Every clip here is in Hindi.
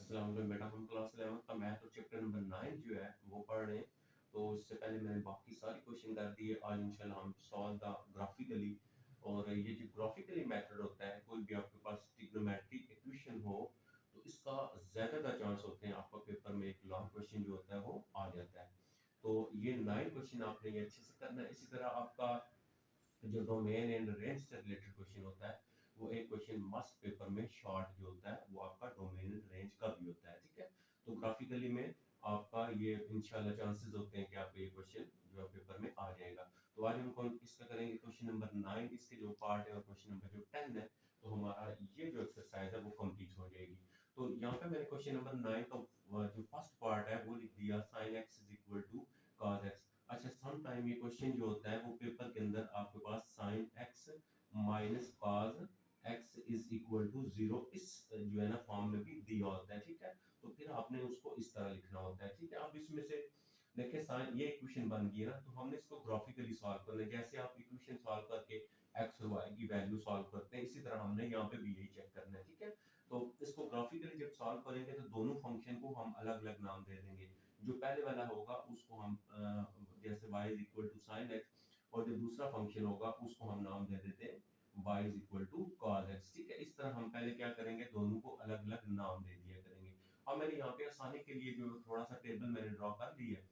अस्सलाम वालेकुम बेटा, हम क्लास 11 का मैथ और चैप्टर नंबर 9 जो है वो पढ़ रहे हैं। तो इससे पहले मैंने बाकी सारी क्वेश्चन कर दिए। आज इंशाल्लाह हम सॉल्व द ग्राफिकली। और ये जो ग्राफिकली मेथड होता है, कोई भी आपके पास ट्रिग्नोमेट्रिक इक्वेशन हो तो इसका ज़्यादातर चांस होते हैं आपका पेपर में एक लॉन्ग क्वेश्चन जो होता है वो आ जाता है। तो ये 9 क्वेश्चन आपने ये अच्छे से करना है। इसी तरह आपका जो डोमेन एंड रेंज से रिलेटेड क्वेश्चन होता है, वो एक क्वेश्चन मस्ट पेपर में शॉर्ट जो होता है वो आपका डोमेन एंड रेंज का भी होता है। ठीक है, तो ग्राफिकली में आपका ये इंशाल्लाह चांसेस होते हैं कि आपका ये क्वेश्चन जो है पेपर में आ जाएगा। तो आज हम कौन इसका करेंगे क्वेश्चन नंबर 9, इसके जो पार्ट है, और क्वेश्चन नंबर जो 10 है, तो हमारा ये जो एक्सरसाइज है वो कंप्लीट हो जाएगी। तो यहाँ पे मैंने क्वेश्चन नंबर 9 का जो फर्स्ट पार्ट है वो लिख दिया, sin x is equal to cos x। अच्छा, सम टाइम ये क्वेश्चन जो होता है वो पेपर के अंदर आपके पास sin x minus cos x is equal to 0 इस जो है ना फॉर्म में भी दिया होता है। ठीक है, तो फिर आपने उसको इस तरह लिखना होता है। ठीक है, अब इसमें से देखिए साइन ये इक्वेशन बन गई है ना, तो हमने इसको ग्राफिकली सॉल्व करना है। जैसे आप इक्वेशन सॉल्व करके x और y की वैल्यू सॉल्व करते हैं, इसी तरह हमने यहाँ पे भी यही चेक करना है। ठीक है, तो इसको ग्राफिकली जब सॉल्व करेंगे तो दोनों फंक्शन को हम अलग अलग नाम दे देंगे। जो पहले वाला होगा उसको हम जैसे y is equal to sine x, और जो दूसरा फंक्शन होगा उसको हम नाम दे देते हैं y is equal to cos x। ठीक है, इस तरह हम पहले क्या करेंगे, दोनों को अलग अलग नाम दे दिया करेंगे। अब मैंने यहाँ पे आसानी के लिए जो थोड़ा सा टेबल मैंने ड्रॉ कर दी है।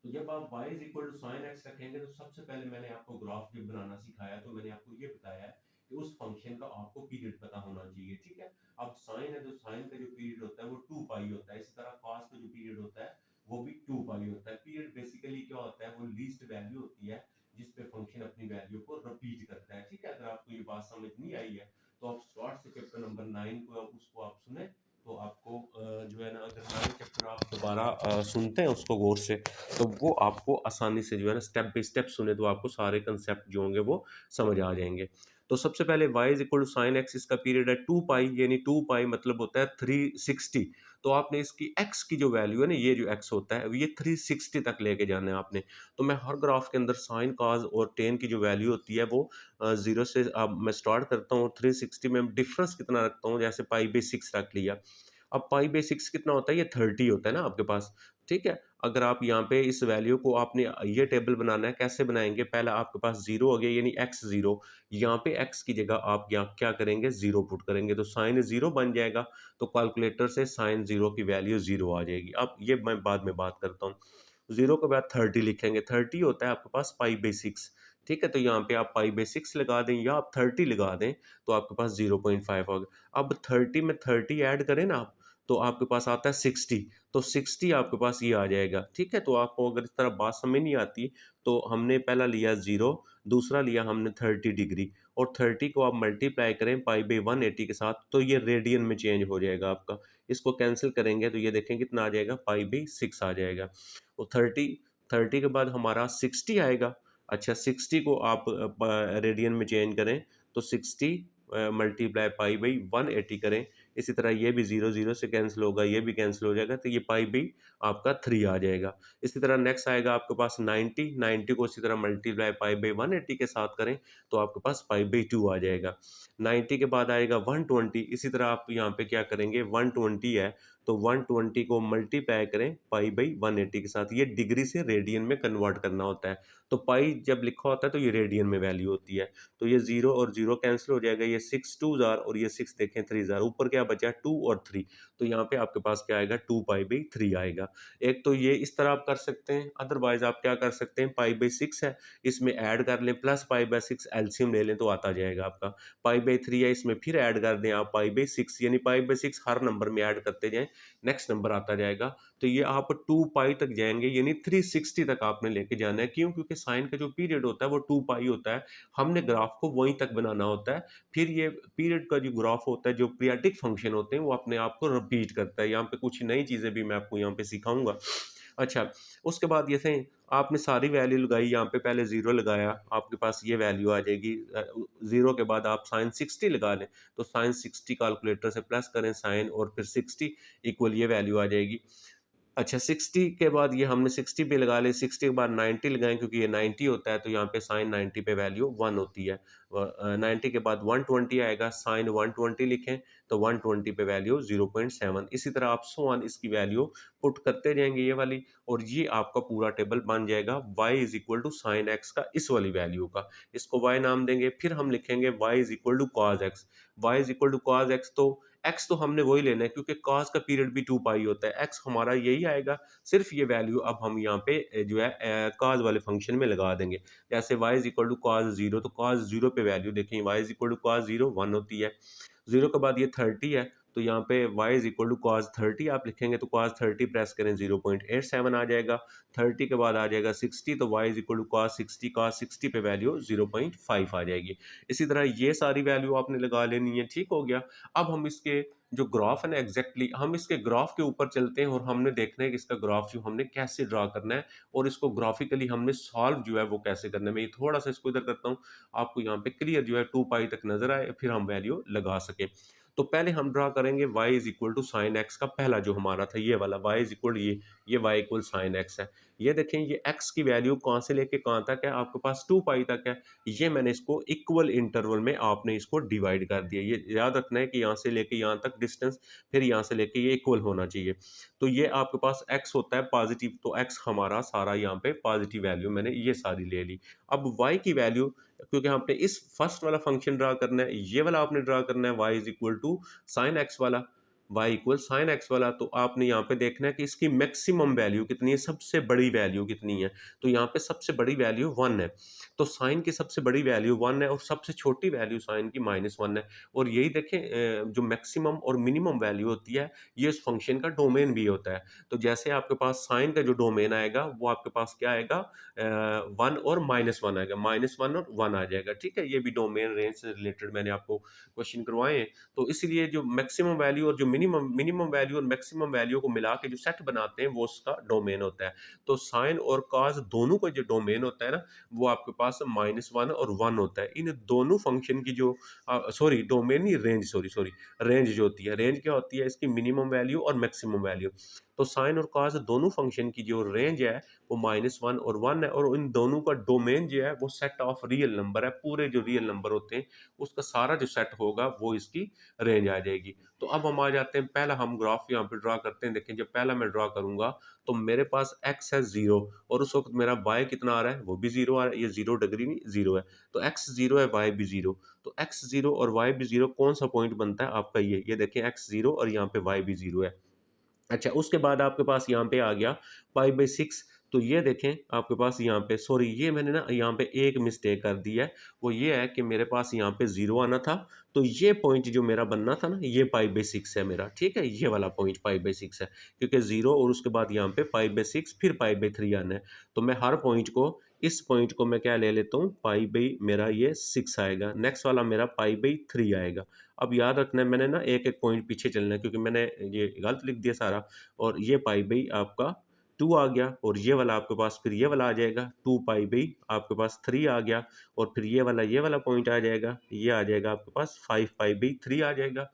तो जब आप y is equal to sine x रखेंगे तो सबसे पहले मैंने आपको ग्राफ जब बनाना सिखाया तो मैंने आपको ये बताया है कि उस फंक्शन का आपको पीरियड पता होना चाहिए। ठीक है, अब साइन है तो साइन का जो पीरियड होता है वो 2 पाई होता है। इसी तरह cos का जो पीरियड होता है वो भी 2 पाई होता है। पीरियड बेसिकली क्या होता है, वो लीस्ट वैल्यू होती है जिस पे फंक्शन अपनी वैल्यू को रिपीट करता है। ठीक है, अगर आपको ये बात समझ नहीं आई है तो आप स्टार्ट से चैप्टर नंबर 9 को उसको आप सुने तो आपको जो है ना, अगर 9 चैप्टर आप दोबारा सुनते हैं उसको गौर से, तो वो आपको आसानी से जो है ना स्टेप बाय स्टेप सुने तो आपको सारे कंसेप्ट जो होंगे वो समझ आ जाएंगे। तो सबसे पहले y is equal to sine x, इसका पीरियड है 2 पाई, यानी 2 पाई मतलब होता है 360। तो आपने इसकी x की जो वैल्यू है ना, ये जो x होता है ये 360 तक लेके जाना है आपने। तो मैं हर ग्राफ के अंदर साइन काज और टेन की जो वैल्यू होती है वो 0 से अब मैं स्टार्ट करता हूँ। 360 में डिफरेंस कितना रखता हूँ, जैसे पाई बाई 6 रख लिया। अब पाई बाई 6 कितना होता है, ये 30 होता है ना आपके पास। ठीक है, अगर आप यहाँ पे इस वैल्यू को आपने ये टेबल बनाना है, कैसे बनाएंगे, पहले आपके पास जीरो हो गया यानी एक्स जीरो। यहाँ पे एक्स की जगह आप यहाँ क्या करेंगे, जीरो पुट करेंगे तो साइन जीरो बन जाएगा। तो कैलकुलेटर से साइन जीरो की वैल्यू जीरो आ जाएगी। अब ये मैं बाद में बात करता हूँ। जीरो के बाद 30 लिखेंगे, 30 होता है आपके पास पाई बाई 6। ठीक है, तो यहाँ पे आप पाई बाई 6 लगा दें या आप 30 लगा दें तो आपके पास 0.5 होगा। अब 30 में 30 ऐड करें ना आप, तो आपके पास आता है 60। तो 60 आपके पास ये आ जाएगा। ठीक है, तो आपको अगर इस तरह बात समझ नहीं आती तो हमने पहला लिया जीरो, दूसरा लिया हमने 30 डिग्री, और 30 को आप मल्टीप्लाई करें पाई बाई 180 के साथ तो ये रेडियन में चेंज हो जाएगा आपका। इसको कैंसिल करेंगे तो ये देखें कितना आ जाएगा, पाई बाई 6 आ जाएगा। वो 30 के बाद हमारा 60 आएगा। अच्छा, 60 को आप रेडियन में चेंज करें तो 60 मल्टीप्लाई पाई बाई 180 करें। इसी तरह ये भी जीरो जीरो से कैंसिल होगा, ये भी कैंसिल हो जाएगा, तो ये पाई बाई आपका 3 आ जाएगा। इसी तरह नेक्स्ट आएगा आपके पास 90, 90 को इसी तरह मल्टीप्लाई पाई बाई 180 के साथ करें तो आपके पास पाई बाई 2 आ जाएगा। 90 के बाद आएगा 120, इसी तरह आप यहाँ पे क्या करेंगे, 120 है तो 120 को मल्टीप्लाई करें पाई बाई 180 के साथ। ये डिग्री से रेडियन में कन्वर्ट करना होता है। तो पाई जब लिखा होता है तो ये रेडियन में वैल्यू होती है। तो ये जीरो और जीरो कैंसिल हो जाएगा, ये 6 2 जार और ये 6 देखें 3 जार, ऊपर क्या बचा 2 और 3। तो यहाँ पे आपके पास क्या आएगा, 2 पाई बाई 3 आएगा। एक तो ये इस तरह आप कर सकते हैं, अदरवाइज आप क्या कर सकते हैं, पाई बाई 6 है इसमें ऐड कर लें प्लस पाई बाई 6 एलसीएम ले लें तो आता जाएगा आपका। पाई बाई 3 है इसमें फिर ऐड कर दें आप पाई बाई 6, यानी पाई बाई 6 हर नंबर में ऐड करते जाएं, नेक्स्ट नंबर आता जाएगा। तो ये आप 2 पाई तक जाएंगे, यानी 360 तक आपने लेके जाना है। क्यों, क्योंकि साइन का जो पीरियड होता है वो 2 पाई होता है, हमने ग्राफ को वहीं तक बनाना होता है। फिर ये पीरियड का जो ग्राफ होता है, जो पीरियडिक फंक्शन होते हैं वो अपने आप को रिपीट करता है। यहाँ पे कुछ नई चीज़ें भी मैं आपको यहाँ पे सिखाऊंगा। अच्छा, उसके बाद ये थे, आपने सारी वैल्यू लगाई, यहाँ पे पहले ज़ीरो लगाया, आपके पास ये वैल्यू आ जाएगी। ज़ीरो के बाद आप साइन 60 लगा लें तो साइन 60 कैलकुलेटर से प्लस करें साइन और फिर 60 इक्वल ये वैल्यू आ जाएगी। अच्छा 60 के बाद ये हमने 60 पे लगा ली, 60 के बाद 90 लगाएँ क्योंकि ये 90 होता है तो यहाँ पे साइन 90 पे वैल्यू 1 होती है। 90 के बाद 120 आएगा, साइन 120 लिखें तो 120 पे वैल्यू 0.7। इसी तरह आप सो ऑन इसकी वैल्यू पुट करते जाएँगे ये वाली, और ये आपका पूरा टेबल बन जाएगा y is equal to sine x का इस वाली वैल्यू का। इसको y नाम देंगे, फिर हम लिखेंगे y is equal to cos x। y is equal to cos x, तो x तो हमने वही लेना है क्योंकि cos का पीरियड भी 2 पाई होता है, x हमारा यही आएगा, सिर्फ ये वैल्यू अब हम यहाँ पे जो है cos वाले फंक्शन में लगा देंगे। जैसे y is equal to cos 0, तो cos 0 पे वैल्यू देखें, y is equal to cos 0 1 होती है। 0 के बाद ये 30 है, तो यहाँ पे y is equal to cos 30 आप लिखेंगे तो cos 30 प्रेस करें 0.87 आ जाएगा। 30 के बाद आ जाएगा 60, तो y is equal to cos 60 पे वैल्यू 0.5 आ जाएगी। इसी तरह ये सारी वैल्यू आपने लगा लेनी है, ठीक हो गया। अब हम इसके जो ग्राफ है ना, एग्जैक्टली हम इसके ग्राफ के ऊपर चलते हैं और हमने देखना है कि इसका ग्राफ जो हमने कैसे ड्रा करना है और इसको ग्राफिकली हमने सॉल्व जो है वो कैसे करना है। मैं ये थोड़ा सा इसको इधर करता हूँ, आपको यहाँ पे क्लियर जो है 2 पाई तक नजर आए, फिर हम वैल्यू लगा सके। तो पहले हम ड्रा करेंगे y is equal to sine x का पहला जो हमारा था ये वाला y इज इक्वल, ये y इक्वल साइन एक्स है। ये देखें, ये x की वैल्यू कहाँ से लेके कहाँ तक है, आपके पास 2 पाई तक है। ये मैंने इसको इक्वल इंटरवल में आपने इसको डिवाइड कर दिया। ये याद रखना है कि यहाँ से लेके यहाँ तक डिस्टेंस, फिर यहाँ से लेके ये इक्वल होना चाहिए। तो ये आपके पास x होता है पॉजिटिव, तो x हमारा सारा यहाँ पे पॉजिटिव वैल्यू मैंने ये सारी ले ली। अब y की वैल्यू, क्योंकि आपने इस फर्स्ट वाला फंक्शन ड्रा करना है, ये वाला आपने ड्रा करना है y is equal to sine x वाला, y इक्वल साइन एक्स वाला, तो आपने यहाँ पे देखना है कि इसकी मैक्सिमम वैल्यू कितनी है, सबसे बड़ी वैल्यू कितनी है। तो यहाँ पे सबसे बड़ी वैल्यू 1 है, तो साइन की सबसे बड़ी वैल्यू 1 है और सबसे छोटी वैल्यू साइन की -1 है। और यही देखें जो मैक्सिमम और मिनिमम वैल्यू होती है, ये उस फंक्शन का डोमेन भी होता है। तो जैसे आपके पास साइन का जो डोमेन आएगा वो आपके पास क्या आएगा, 1 और -1 आएगा, -1 और 1 आ जाएगा, ठीक है। ये भी डोमेन रेंज से रिलेटेड मैंने आपको क्वेश्चन करवाए हैं। तो इसलिए जो मैक्सिमम वैल्यू और जो मिनिमम मिनिमम वैल्यू और मैक्सिमम वैल्यू को मिला के जो सेट बनाते हैं वो उसका डोमेन होता है। तो साइन और कॉस दोनों का जो डोमेन होता है ना, वो आपके पास -1 और 1 होता है। इन दोनों फंक्शन की जो सॉरी डोमेन नहीं, रेंज, सॉरी सॉरी रेंज जो होती है, रेंज क्या होती है, इसकी मिनिमम वैल्यू और मैक्सिमम वैल्यू। तो साइन और कॉस दोनों फंक्शन की जो रेंज है वो -1 और 1 है, और इन दोनों का डोमेन जो है वो सेट ऑफ रियल नंबर है। पूरे जो रियल नंबर होते हैं उसका सारा जो सेट होगा वो इसकी रेंज आ जाएगी। तो अब हम आ जाते हैं, पहला हम ग्राफ यहाँ पे ड्रा करते हैं। देखें, जब पहला मैं ड्रा करूंगा तो मेरे पास x है 0, और उस वक्त मेरा y कितना आ रहा है, वो भी 0 आ रहा है। ये 0 डिग्री नहीं, 0 है, तो x 0 है, y भी 0। तो x 0 और y भी 0 कौन सा पॉइंट बनता है आपका, ये देखें, x 0 और यहाँ पे y भी 0 है। अच्छा, उसके बाद आपके पास यहाँ पे आ गया पाई/6। तो ये देखें, आपके पास यहाँ पे, सॉरी ये मैंने ना यहाँ पे एक मिस्टेक कर दी है। वो ये है कि मेरे पास यहाँ पे 0 आना था, तो ये पॉइंट जो मेरा बनना था ना, ये पाई/6 है मेरा, ठीक है। ये वाला पॉइंट पाई/6 है, क्योंकि 0 और उसके बाद यहाँ पे पाई/6 फिर पाई/3 आना है। तो मैं हर पॉइंट को, इस पॉइंट को मैं क्या ले लेता हूँ, मेरा ये 6 आएगा, नेक्स्ट वाला मेरा पाई/3 आएगा। अब याद रखना है, मैंने ना एक-एक पॉइंट पीछे चलना है क्योंकि मैंने ये गलत लिख दिया सारा। और ये पाई/, आपका 2 आ गया, और ये वाला आपके पास फिर ये वाला आ जाएगा 2 पाई/, आपके पास 3 आ गया, और फिर ये वाला पॉइंट आ जाएगा, ये आ जाएगा आपके पास 5 पाई/3 आ जाएगा।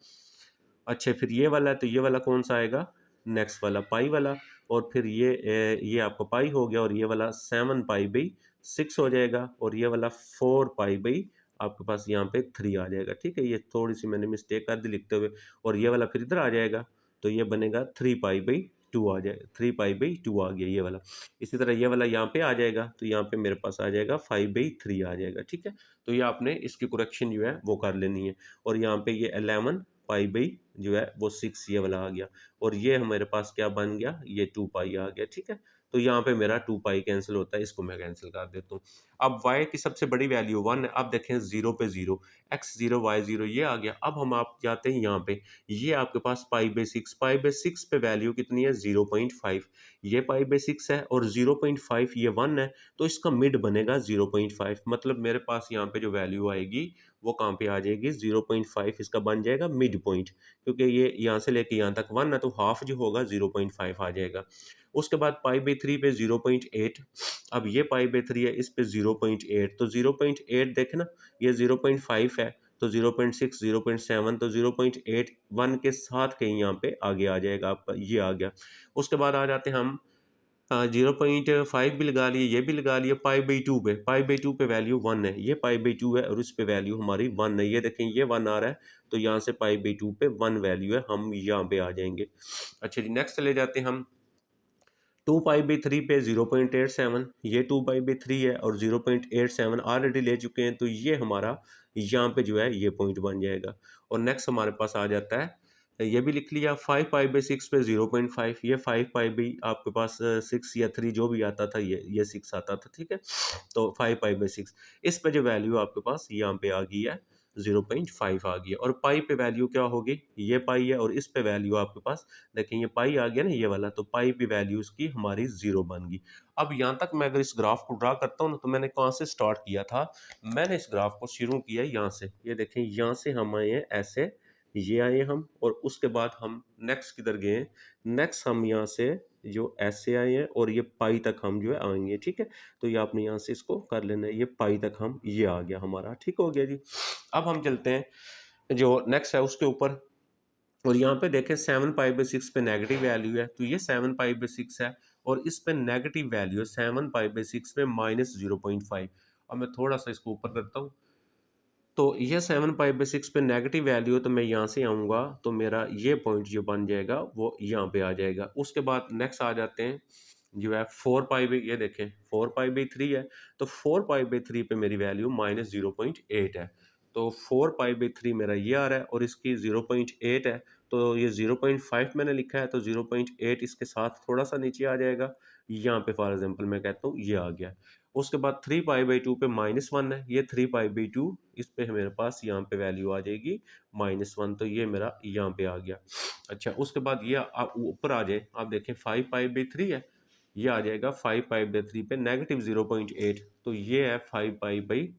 अच्छा, फिर ये वाला है, तो ये वाला कौन-सा आएगा, नेक्स्ट वाला पाई वाला, और फिर ये आपका पाई हो गया, और ये वाला 7 पाई/6 हो जाएगा, और ये वाला 4 पाई/, आपके पास यहाँ पे 3 आ जाएगा, ठीक है। ये थोड़ी-सी मैंने मिस्टेक कर दी लिखते हुए, और ये वाला फिर इधर आ जाएगा, तो ये बनेगा 3 पाई/2 आ जाएगा, 3 पाई/2 आ गया ये वाला। इसी तरह ये वाला यहाँ पे आ जाएगा, तो यहाँ पे मेरे पास आ जाएगा 5/3 आ जाएगा, ठीक है। तो ये आपने इसकी करेक्शन जो है वो कर लेनी है, और यहाँ पे ये 11 पाई/, जो है वो 6 ये वाला आ गया, और ये हमारे पास क्या बन गया, ये 2 पाई आ गया, ठीक है। तो यहाँ पे मेरा 2 पाई कैंसिल होता है, इसको मैं कैंसिल कर देता हूँ। अब y की सबसे बड़ी वैल्यू 1 है। अब देखें 0 पे 0, x 0 y 0 ये आ गया। अब हम आप जाते हैं यहाँ पे, ये आपके पास पाई/6, पाई/6 पे वैल्यू कितनी है, 0.5। ये पाई/6 है और 0.5 ये 1 है, तो इसका मिड बनेगा 0.5। मतलब मेरे पास यहाँ पे जो वैल्यू आएगी वो कहाँ पे आ जाएगी, 0.5 इसका बन जाएगा मिड पॉइंट, क्योंकि ये यहाँ से लेके यहाँ तक 1 है, तो हाफ जो होगा 0.5 आ जाएगा। उसके बाद पाई/3 पे 0.8, अब ये पाई/3 है, इस पे 0.8, तो 0.8 देखे ना, ये 0.5 है, तो 0.6 0.7 तो 0.81 के साथ कहीं यहाँ पे आगे आ जाएगा आपका, ये आ गया। उसके बाद आ जाते हैं हम 0.5 भी लगा लिए, ये भी लगा लिए पाई/2 पे, पाई/2 पे वैल्यू 1 है, ये पाई/2 है और इस पे वैल्यू हमारी 1 है, ये देखें ये 1 आ रहा है, तो यहाँ से पाई/2 पे 1 वैल्यू है, हम यहाँ पे आ जाएंगे। अच्छा जी, नेक्स्ट चले जाते हैं हम 2 पाई/3 पे 0.87, ये 2 पाई/3 है और 0.87 ऑलरेडी ले चुके हैं, तो ये हमारा यहाँ पे जो है ये पॉइंट बन जाएगा। और नेक्स्ट हमारे पास आ जाता है, ये भी लिख लिया 5 पाई/6 पे 0.5, ये 5 पाई भी आपके पास 6 या 3 जो भी आता था, ये 6 आता था, ठीक है। तो 5 पाई/6 इस पे जो वैल्यू आपके पास यहाँ पे आ गई है 0.5 आ गई है। और पाई पे वैल्यू क्या होगी, ये पाई है और इस पे वैल्यू आपके पास देखें ये पाई आ गया ना ये वाला, तो पाई पे वैल्यू इसकी हमारी 0 बन गई। अब यहाँ तक मैं अगर इस ग्राफ को ड्रा करता हूँ ना, तो मैंने कहाँ से स्टार्ट किया था, मैंने इस ग्राफ को शुरू किया यहाँ से, ये देखें यहाँ से हम आए हैं ऐसे, ये आए हम, और उसके बाद हम नेक्स्ट किधर गए, नेक्स्ट हम यहाँ से जो ऐसे आए हैं और ये पाई तक हम जो है आएंगे, ठीक है। तो ये आपने यहाँ से इसको कर लेना है, ये पाई तक हम, ये आ गया हमारा, ठीक हो गया जी। अब हम चलते हैं जो नेक्स्ट है उसके ऊपर, और यहाँ पे देखें 7 पाई/6 पे नेगेटिव वैल्यू है, तो ये 7 पाई/6 है और इस पे नेगेटिव वैल्यू है 7 पाई/6 पे -0.5। अब मैं थोड़ा सा इसको ऊपर करता हूँ, तो ये 7 पाई/6 पे नेगेटिव वैल्यू है, तो मैं यहाँ से आऊँगा तो मेरा ये पॉइंट जो बन जाएगा वो यहाँ पे आ जाएगा। उसके बाद नेक्स्ट आ जाते हैं जो है 4 पाई, ये देखें 4 पाई/3 है, तो 4 पाई/3 पे मेरी वैल्यू -0.8 है, तो 4 पाई/3 मेरा ये आ रहा है और इसकी 0.8 है, तो ये 0.5 मैंने लिखा है, तो 0.8 इसके साथ थोड़ा सा नीचे आ जाएगा, यहाँ पे फॉर एग्जाम्पल मैं कहता हूँ ये आ गया। उसके बाद 3 पाई/2 पे -1 है, ये 3 पाई/2 इस पे मेरे पास यहाँ पे वैल्यू आ जाएगी -1, तो ये मेरा यहाँ पे आ गया। अच्छा, उसके बाद ये आप ऊपर आ जाए, आप देखें 5 पाई/3 है, ये आ जाएगा 5 पाई/3 पे -0.8, तो ये है 5 पाई बाई,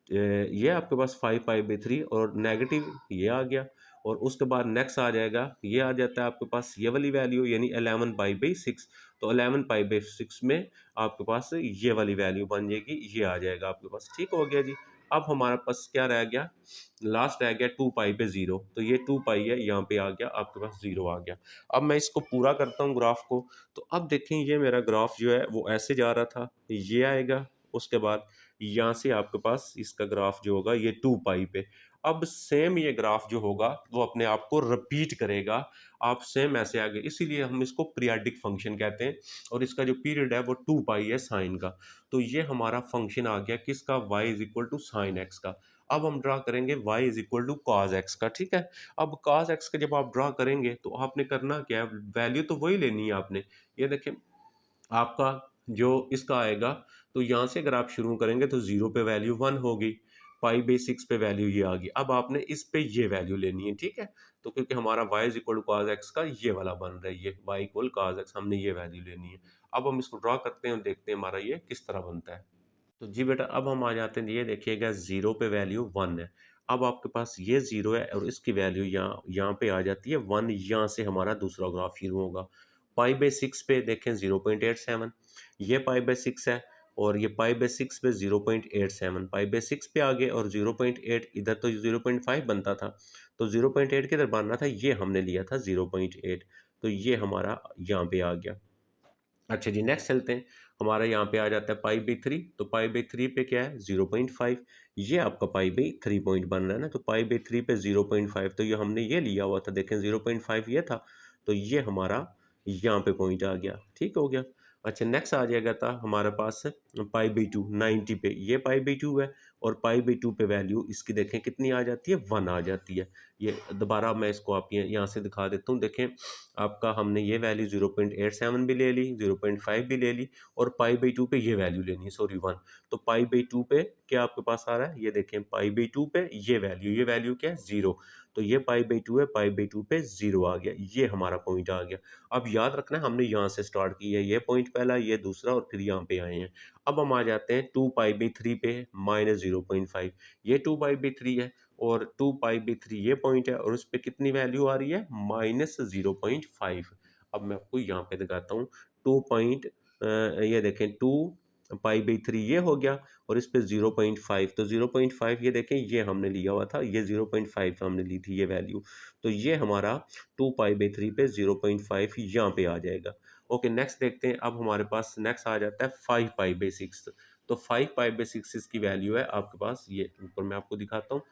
ये आपके पास 5 पाई/3 और नेगेटिव ये आ गया। और उसके बाद नेक्स्ट आ जाएगा, ये आ जाता है आपके पास ये वाली वैल्यू यानी 11 पाई/6, तो 11 पाई/6 में आपके पास ये वाली वैल्यू बन जाएगी, ये आ जाएगा आपके पास, ठीक हो गया जी। अब हमारे पास क्या रह गया, लास्ट रह गया 2 पाई/0, तो ये 2 पाई है, यहाँ पे आ गया आपके पास 0 आ गया। अब मैं इसको पूरा करता हूँ ग्राफ को, तो अब देखें ये मेरा ग्राफ जो है वो ऐसे जा रहा था, ये आएगा, उसके बाद यहाँ से आपके पास इसका ग्राफ जो होगा ये 2 पाई पे। अब सेम ये ग्राफ जो होगा वो अपने आप को रिपीट करेगा, आप सेम ऐसे आगे, इसीलिए हम इसको पीरियाडिक फंक्शन कहते हैं, और इसका जो पीरियड है वो 2 पाई है साइन का। तो ये हमारा फंक्शन आ गया किसका, y is equal to sine x का। अब हम ड्रा करेंगे y is equal to cos x का, ठीक है। अब कॉज एक्स का जब आप ड्रा करेंगे तो आपने करना क्या है, वैल्यू तो वही लेनी है आपने, ये देखें आपका जो इसका आएगा, तो यहाँ से अगर आप शुरू करेंगे तो 0 पे वैल्यू 1 होगी, पाई/6 पे वैल्यू ये आ गई, अब आपने इस पे ये वैल्यू लेनी है, ठीक है। तो क्योंकि हमारा y is equal to cos x का ये वाला बन रहा है, ये y इक्वल कॉज एक्स, हमने ये वैल्यू लेनी है। अब हम इसको ड्रा करते हैं और देखते हैं हमारा ये किस तरह बनता है। तो जी बेटा, अब हम आ जाते हैं, ये देखिएगा 0 पे वैल्यू 1 है, अब आपके पास ये 0 है और इसकी वैल्यू यहाँ यहाँ पे आ जाती है 1, यहाँ से हमारा दूसरा ग्राफ शुरू होगा। पाई/6 पे देखें 0.87, ये पाई/6 है और ये पाई/6 पे 0.87, पाई/6 पे आ गए और 0.8 इधर, तो 0.5 बनता था, तो 0.8 किधर बन रहा था, ये हमने लिया था 0.8, तो ये हमारा यहाँ पे आ गया। अच्छा जी, नेक्स्ट चलते हैं, हमारा यहाँ पे आ जाता है पाई/3, तो पाई/3 पे क्या है 0.5, ये आपका पाई/3 पॉइंट बन रहा है ना, तो पाई/3 पे 0.5, तो ये हमने ये लिया हुआ था, देखें 0.5 ये था, तो ये हमारा यहाँ पे पॉइंट आ गया, ठीक हो गया। अच्छा, नेक्स्ट आ जाएगा था हमारे पास पाई/2 90 पे, ये पाई/2 है और पाई/2 पे वैल्यू इसकी देखें कितनी आ जाती है, 1 आ जाती है। ये दोबारा मैं इसको आप यहाँ से दिखा देता हूँ, देखें आपका हमने ये वैल्यू 0.87 भी ले ली, 0.5 भी ले ली और पाई/2 पे ये वैल्यू लेनी है, सॉरी 1, तो पाई/2 पे क्या आपके पास आ रहा है, ये देखें पाई/2 पे ये वैल्यू क्या है 0, तो ये पाई/2 है, पाई/2 पे 0 आ गया, ये हमारा पॉइंट आ गया। अब याद रखना है हमने यहाँ से स्टार्ट की है, ये पॉइंट पहला, ये दूसरा और फिर यहाँ पे आए हैं। अब हम आ जाते हैं 2 पाई/3 पे -0.5, ये 2 पाई/3 है और 2 पाई/3 ये पॉइंट है और उस पे कितनी वैल्यू आ रही है, -0.5। अब मैं आपको यहाँ पे दिखाता हूँ, 2 पॉइंट ये देखें 2 पाई बाई 3 ये हो गया, और इस पे 0.5, तो 0.5 ये देखें ये हमने लिया हुआ था, ये 0.5 हमने ली थी ये वैल्यू, तो ये हमारा 2 पाई बाई 3 पे 0.5 यहाँ पे आ जाएगा। ओके, नेक्स्ट देखते हैं। अब हमारे पास नेक्स्ट आ जाता है 5 पाई बाई 6। तो 5 पाई बाई 6 इसकी वैल्यू है आपके पास, ये ऊपर मैं आपको दिखाता हूँ,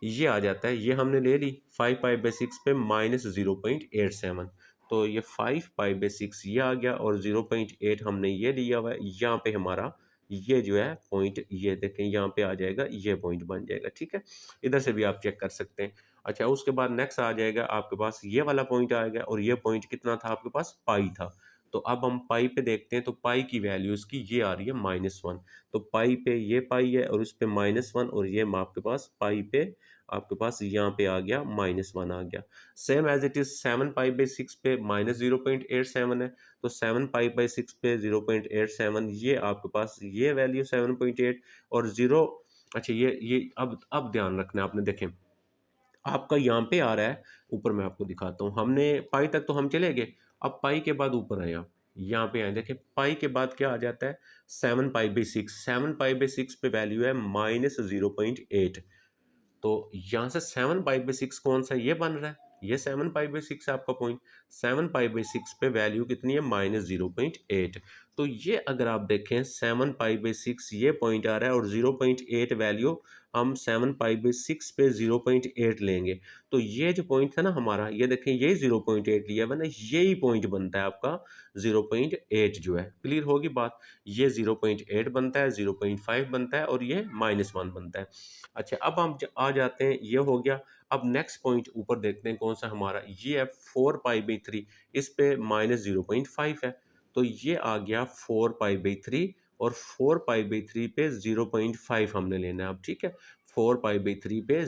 ये आ जाता है, ये हमने ले ली 5 पाई बाई 6 पे -0.87। तो ये 5 पाई बाई 6 ये आ गया, और 0.8 हमने ये लिया हुआ है, यहाँ पे हमारा ये जो है पॉइंट, ये देखें यहाँ पे आ जाएगा, ये पॉइंट बन जाएगा। ठीक है, इधर से भी आप चेक कर सकते हैं। अच्छा, उसके बाद नेक्स्ट आ जाएगा आपके पास ये वाला पॉइंट आएगा, और ये पॉइंट कितना था आपके पास, पाई था। तो अब हम पाई पे देखते हैं, तो पाई की वैल्यू इसकी ये आ रही है -1। तो पाई पे ये पाई है, और उस पे -1, और ये आपके पास पाई पे आपके पास यहाँ पे आ गया -1 आ गया। Same as it is 7 pi by 6 पे -0.87 है, तो 7 पाई बाई 6 पे 0.87, ये आपके पास ये वैल्यू 7.8 और 0। अच्छा, ये अब ध्यान रखना है आपने, देखें आपका यहाँ पे आ रहा है, ऊपर मैं आपको दिखाता हूँ, हमने पाई तक तो हम चले गए, अब पाई के बाद ऊपर आए, आप यहाँ पे आए, देखें पाई के बाद क्या आ जाता है, 7 पाई बाई 6, 7 पाई बाई 6 पे वैल्यू है -0.8। तो यहाँ से 7 पाई बाई 6 कौन सा ये बन रहा है, ये 7 पाई बाई 6 है आपका पॉइंट। 7 पाई बाई 6 पे वैल्यू कितनी है, -0.8। तो ये अगर आप देखें 7 पाई बाई 6 ये पॉइंट आ रहा है, और 0.8 वैल्यू हम 7 पाई बाई 6 पे 0.8 लेंगे, तो ये जो पॉइंट था ना हमारा, ये देखें ये 0.8 लिया मैंने, यही पॉइंट बनता है आपका 0.8 जो है। क्लियर होगी बात, ये 0.8 बनता है, 0.5 बनता है, और ये -1 बनता है। अच्छा, अब हम आ जाते हैं, ये हो गया। अब नेक्स्ट पॉइंट ऊपर देखते हैं कौन सा हमारा, ये है 4 पाई बाई 3, इस पे -0.5 है, तो ये आ गया 4 पाई बाई 3, और 4 पाई बाई 3 पे 0.5 हमने लेना है अब। ठीक है, 4 पाई बाई 3 पे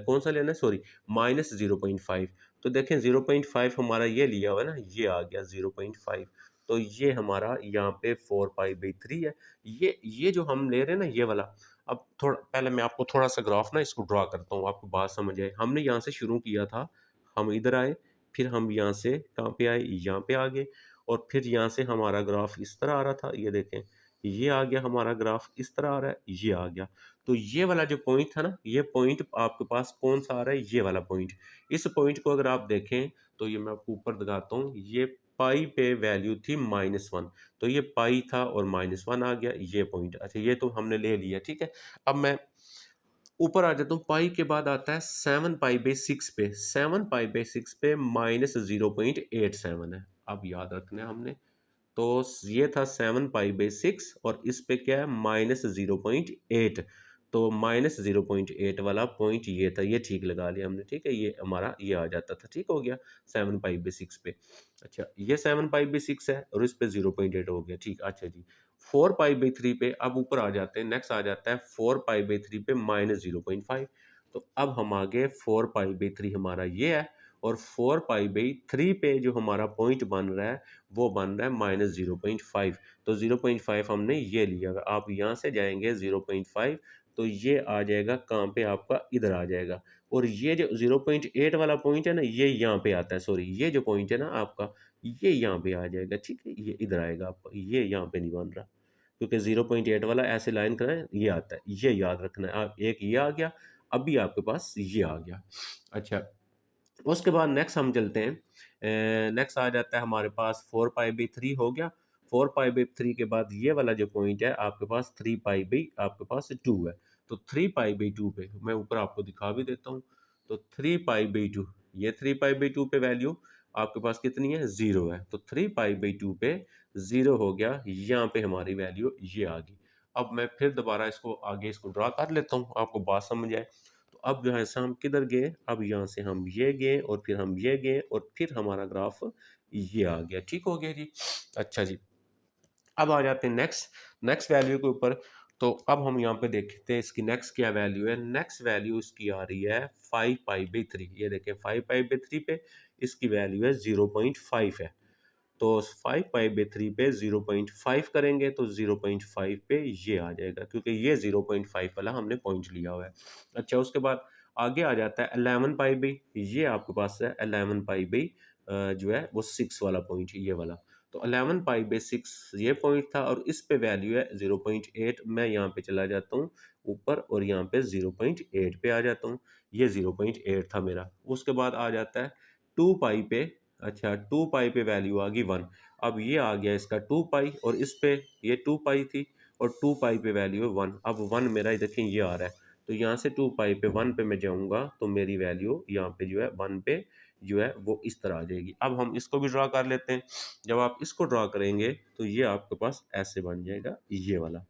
कौन सा लेना है, सॉरी, -0.5। तो देखें 0.5 हमारा ये लिया हुआ है ना, ये आ गया 0.5, तो ये हमारा यहाँ पे 4 पाई बाई 3 है। ये जो हम ले रहे हैं ना, ये वाला, अब थोड़ा पहले मैं आपको थोड़ा सा ग्राफ ना इसको ड्रा करता हूँ, आपको बात समझ आए। हमने यहाँ से शुरू किया था, हम इधर आए, फिर हम यहाँ से कहाँ पे आए, यहाँ पे आ गए, और फिर यहाँ से हमारा ग्राफ इस तरह आ रहा था, ये देखें, ये आ गया हमारा ग्राफ, इस तरह आ रहा है, ये आ गया। तो ये वाला जो पॉइंट था ना, ये पॉइंट आपके पास कौन सा आ रहा है, ये वाला पॉइंट। इस पॉइंट को अगर आप देखें, तो ये मैं आपको ऊपर दिखाता हूँ, ये पाई पे वैल्यू थी -1, तो ये पाई था और -1 आ गया, ये पॉइंट। अच्छा, ये तो हमने ले लिया, ठीक है। अब मैं ऊपर आ जाता हूँ, पाई के बाद आता है 7 पाई बाई 6 पे, 7 पाई बाई 6 पे -0.87 है। अब याद रखना है हमने, तो ये था 7 पाई बाई 6, और इस पे क्या है, -0.8। तो -0.8 वाला पॉइंट ये था, ये ठीक लगा लिया हमने। ठीक है, ये हमारा ये आ जाता था, ठीक हो गया 7 पाई बाई 6 पे। अच्छा, ये 7 पाई बाई 6 है, और इस पे 0.8 हो गया, ठीक। अच्छा जी, 4 पाई बाई 3 पे अब ऊपर आ जाते हैं, नेक्स्ट आ जाता है 4 पाई बाई 3 पे -0.5। तो अब हम आ गए 4 पाई बाई 3 हमारा ये है, और 4 पाई बाई 3 पे जो हमारा पॉइंट बन रहा है, वो बन रहा है -0.5। तो 0.5 हमने ये लिया, अगर आप यहाँ से जाएंगे 0.5, तो ये आ जाएगा कहाँ पे, आपका इधर आ जाएगा। और ये जो 0.8 वाला पॉइंट है ना, ये यहाँ पे आता है, सॉरी, ये जो पॉइंट है ना आपका, ये यहाँ पे आ जाएगा। ठीक है, ये इधर आएगा आपका, ये यहाँ पे नहीं बन रहा, क्योंकि 0.8 वाला ऐसे लाइन करें, ये आता है, ये याद रखना है आप। एक ये आ गया, अभी आपके पास ये आ गया। अच्छा, उसके बाद नेक्स्ट हम चलते हैं, नेक्स्ट आ जाता है हमारे पास 4 पाई बाई 3 हो गया। 4 पाई बाई 3 के बाद ये वाला जो पॉइंट है आपके पास 3 पाई बाई आपके पास 2 है। तो 3 पाई बाई 2 पे मैं ऊपर आपको दिखा भी देता हूँ। तो 3 पाई बाई 2, ये 3 पाई बाई 2 पे वैल्यू आपके पास कितनी है, 0 है। तो 3 पाई बाई 2 पे 0 हो गया, यहाँ पे हमारी वैल्यू ये आ गई। अब मैं फिर दोबारा इसको आगे इसको ड्रा कर लेता हूँ, आपको बात समझ आए। तो अब जो है से हम किधर गए, अब यहाँ से हम ये गए, और फिर हम ये गए, और फिर हमारा ग्राफ ये आ गया। ठीक हो गया जी। अच्छा जी, अब आ जाते हैं नेक्स्ट नेक्स्ट वैल्यू के ऊपर। तो अब हम यहाँ पे देखते हैं इसकी नेक्स्ट क्या वैल्यू है। नेक्स्ट वैल्यू इसकी आ रही है 5 पाई बाई 3। ये देखें 5 पाई बाई 3 पे इसकी वैल्यू है 0.5 है। तो 5 पाई बाई 3 पे 0.5 करेंगे, तो 0.5 पे ये आ जाएगा, क्योंकि ये 0.5 वाला हमने पॉइंट लिया हुआ है। अच्छा, उसके बाद आगे आ जाता है 11 पाई बाई, ये आपके पास है 11 पाई बाई जो है वो 6 वाला पॉइंट, ये वाला। तो 11 पाई/6 ये पॉइंट था और इस पे वैल्यू है 0.8। मैं यहाँ पे चला जाता हूँ ऊपर और यहाँ पे 0.8 पे आ जाता हूँ। ये 0.8 था मेरा। उसके बाद आ जाता है 2 पाई पे। अच्छा, 2 पाई पे वैल्यू आ गई 1। अब ये आ गया इसका 2 पाई और इस पे ये 2 पाई थी और 2 पाई पे वैल्यू है 1। अब 1 मेरा देखें ये आ रहा है, तो यहाँ से 2 पाई पे 1 पे मैं जाऊँगा तो मेरी वैल्यू यहाँ पे जो है 1 पे जो है वो इस तरह आ जाएगी। अब हम इसको भी ड्रा कर लेते हैं। जब आप इसको ड्रा करेंगे तो ये आपके पास ऐसे बन जाएगा ये वाला।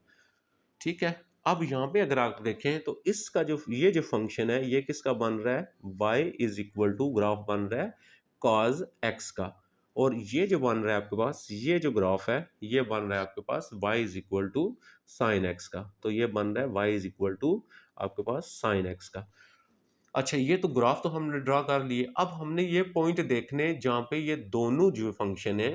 ठीक है। अब यहाँ पे अगर आप देखें तो इसका जो ये जो फंक्शन है ये किसका बन रहा है, y is equal to graph बन रहा है cos x का। और ये जो बन रहा है आपके पास, ये जो ग्राफ है ये बन रहा है आपके पास y is equal to sine x का। तो ये बन रहा है y इज इक्वल टू आपके पास साइन x का। अच्छा, ये तो ग्राफ तो हमने ड्रा कर लिए। अब हमने ये पॉइंट देखने जहाँ पे ये दोनों जो फंक्शन है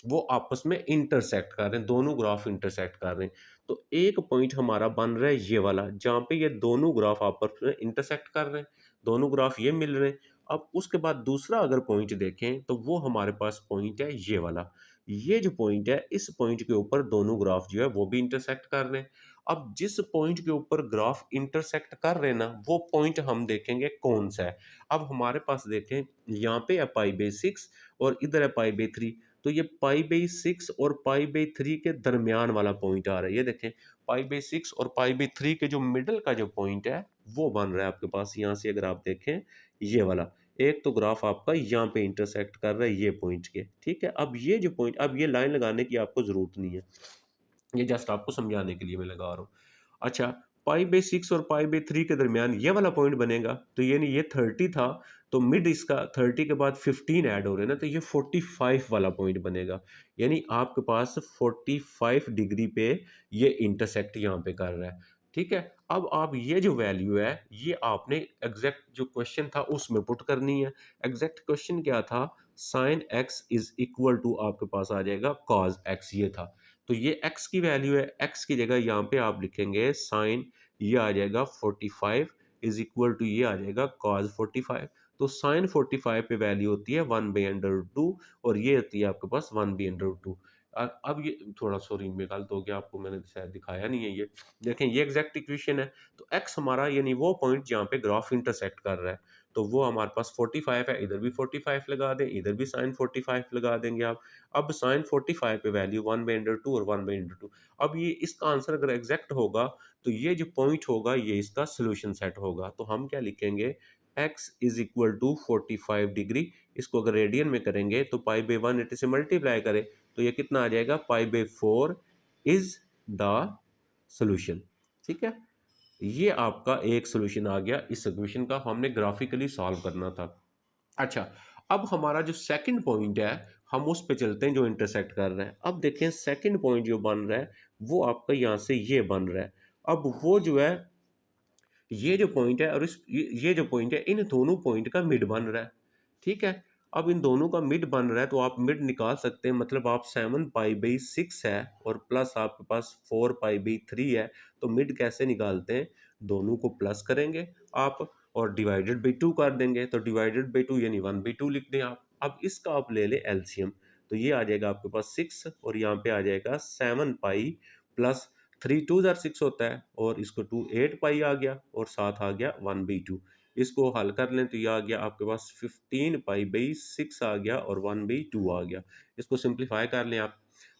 वो आपस में इंटरसेक्ट कर रहे हैं, दोनों ग्राफ इंटरसेक्ट कर रहे हैं। तो एक पॉइंट हमारा बन रहा है ये वाला जहाँ पे ये दोनों ग्राफ आपस में इंटरसेक्ट कर रहे हैं, दोनों ग्राफ ये मिल रहे हैं। अब उसके बाद दूसरा अगर पॉइंट देखें तो वो हमारे पास पॉइंट है ये वाला। ये जो पॉइंट है इस पॉइंट के ऊपर दोनों ग्राफ जो है वो भी इंटरसेक्ट कर रहे हैं। अब जिस पॉइंट के ऊपर ग्राफ इंटरसेक्ट कर रहे हैं ना वो पॉइंट हम देखेंगे कौन सा है। अब हमारे पास देखें यहाँ पे है पाई/6 और इधर है पाई/3। तो ये पाई/6 और पाई/3 के दरमियान वाला पॉइंट आ रहा है। ये देखें पाई/6 और पाई/3 के जो मिडल का जो पॉइंट है वो बन रहा है आपके पास। यहाँ से अगर आप देखें ये वाला एक तो ग्राफ आपका यहाँ पे इंटरसेक्ट कर रहा है ये पॉइंट के। ठीक है। अब ये जो पॉइंट, अब ये लाइन लगाने की आपको जरूरत नहीं है, ये जस्ट आपको समझाने के लिए मैं लगा रहा हूँ। अच्छा, पाई/6 और पाई/3 के दरमियान ये वाला पॉइंट बनेगा तो यानी ये 30 था, तो मिड इसका 30 के बाद 15 ऐड हो रहे हैं ना, तो ये 45 वाला पॉइंट बनेगा। यानी आपके पास 45 डिग्री पे ये इंटरसेक्ट यहाँ पे कर रहा है। ठीक है। अब आप ये जो वैल्यू है ये आपने एग्जैक्ट जो क्वेश्चन था उसमें पुट करनी है। एग्जैक्ट क्वेश्चन क्या था, sine x is equal to आपके पास आ जाएगा कॉज एक्स, ये था। तो ये x की वैल्यू है, x की जगह यहाँ पे आप लिखेंगे साइन, ये आ जाएगा 45 इज इक्वल टू ये आ जाएगा कॉज 45। तो साइन 45 पे वैल्यू होती है 1/√2 और ये होती है आपके पास 1/√2। अब ये थोड़ा सॉरी मैं गलत हो गया, आपको मैंने शायद दिखाया नहीं है ये। देखें ये एग्जैक्ट इक्वेशन है। तो x हमारा यानी वो पॉइंट जहाँ पे ग्राफ इंटरसेक्ट कर रहा है, तो वो हमारे पास 45 है, इधर भी 45 लगा दें, इधर भी साइन 45 लगा देंगे आप। अब साइन 45 पे वैल्यू 1/√2 और 1/√2। अब ये इसका आंसर अगर एग्जैक्ट होगा तो ये जो पॉइंट होगा ये इसका सोल्यूशन सेट होगा। तो हम क्या लिखेंगे, x is equal to 45 degree. इसको अगर रेडियन में करेंगे तो पाई/180 से मल्टीप्लाई करें तो ये कितना आ जाएगा, पाई/4 इज द सोल्यूशन। ठीक है। ये आपका एक सोल्यूशन आ गया इस इक्वेशन का, हमने ग्राफिकली सॉल्व करना था। अच्छा, अब हमारा जो सेकंड पॉइंट है हम उस पे चलते हैं जो इंटरसेक्ट कर रहा है। अब देखें सेकंड पॉइंट जो बन रहा है वो आपका यहाँ से ये बन रहा है। अब वो जो है ये जो पॉइंट है और ये जो पॉइंट है इन दोनों पॉइंट का मिड बन रहा है। ठीक है। अब इन दोनों का मिड बन रहा है तो आप मिड निकाल सकते हैं। मतलब आप 7 पाई/6 है और प्लस आपके पास 4 पाई/3 है। तो मिड कैसे निकालते हैं, दोनों को प्लस करेंगे आप और डिवाइडेड बाई 2 कर देंगे। तो डिवाइडेड बाई 2 यानी 1/2 लिख दें आप। अब इसका आप ले लें एलसीएम, तो ये आ जाएगा आपके पास 6 और यहाँ पे आ जाएगा 7 पाई प्लस 3 2 6 होता है और इसको 8 पाई आ गया और साथ आ गया 1/2। इसको हल कर लें तो ये आ गया आपके पास 15 पाई/6 आ गया और 1/2 आ गया। इसको सिंप्लीफाई कर लें आप,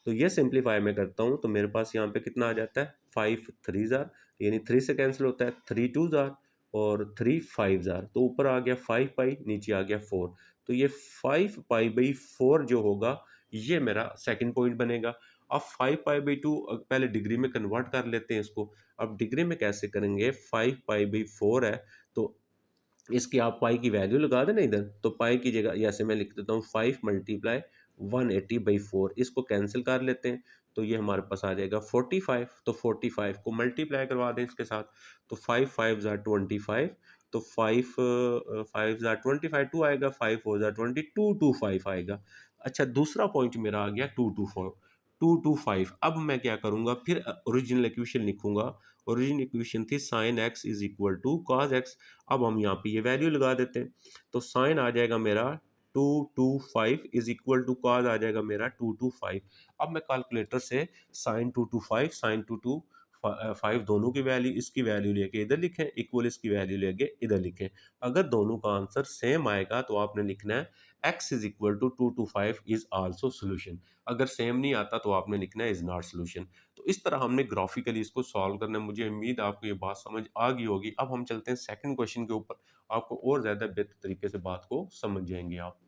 तो ये सिंप्लीफाई मैं करता हूँ तो मेरे पास यहाँ पे कितना आ जाता है 5 3 जार, यानी 3 से कैंसिल होता है, 3 2 जार और 3 5 जार। तो ऊपर आ गया 5 पाई, नीचे आ गया 4। तो ये 5 पाई/4 जो होगा ये मेरा सेकंड पॉइंट बनेगा। अब 5 पाई/2 पहले डिग्री में कन्वर्ट कर लेते हैं इसको। अब डिग्री में कैसे करेंगे, 5 पाई/4 है तो इसकी आप पाई की वैल्यू लगा देना इधर, तो पाई की जगह जैसे मैं लिख देता हूँ 5 मल्टीप्लाई 180/4, इसको कैंसिल कर लेते हैं तो ये हमारे पास आ जाएगा 45। तो 45 को मल्टीप्लाई करवा दें इसके साथ, तो 5 5 ज़ा 25, तो 5 5 ज़ा 25 2 आएगा, 5 4 ज़ा 20 225 आएगा। अच्छा, दूसरा पॉइंट मेरा आ गया 225। अब मैं क्या करूँगा, फिर ओरिजिनल इक्वेशन लिखूंगा। ओरिजिनल इक्वेशन थी sine x is equal to cos x. अब हम यहाँ पे ये वैल्यू लगा देते हैं तो साइन आ जाएगा मेरा 225 इज इक्वल टू कॉज आ जाएगा मेरा 225। अब मैं कैलकुलेटर से साइन 225 साइन 225 दोनों की वैल्यू, इसकी वैल्यू लेके इधर लिखें, इक्वल इसकी वैल्यू लेके इधर लिखें। अगर दोनों का आंसर सेम आएगा तो आपने लिखना है x is equal to 225 is also solution. अगर सेम नहीं आता तो आपने लिखना है इज नॉट सोल्यूशन। तो इस तरह हमने ग्राफिकली इसको सॉल्व करना है। मुझे उम्मीद है आपको ये बात समझ आ गई होगी। अब हम चलते हैं सेकंड क्वेश्चन के ऊपर, आपको और ज़्यादा बेहतर तरीके से बात को समझ जाएंगे आप।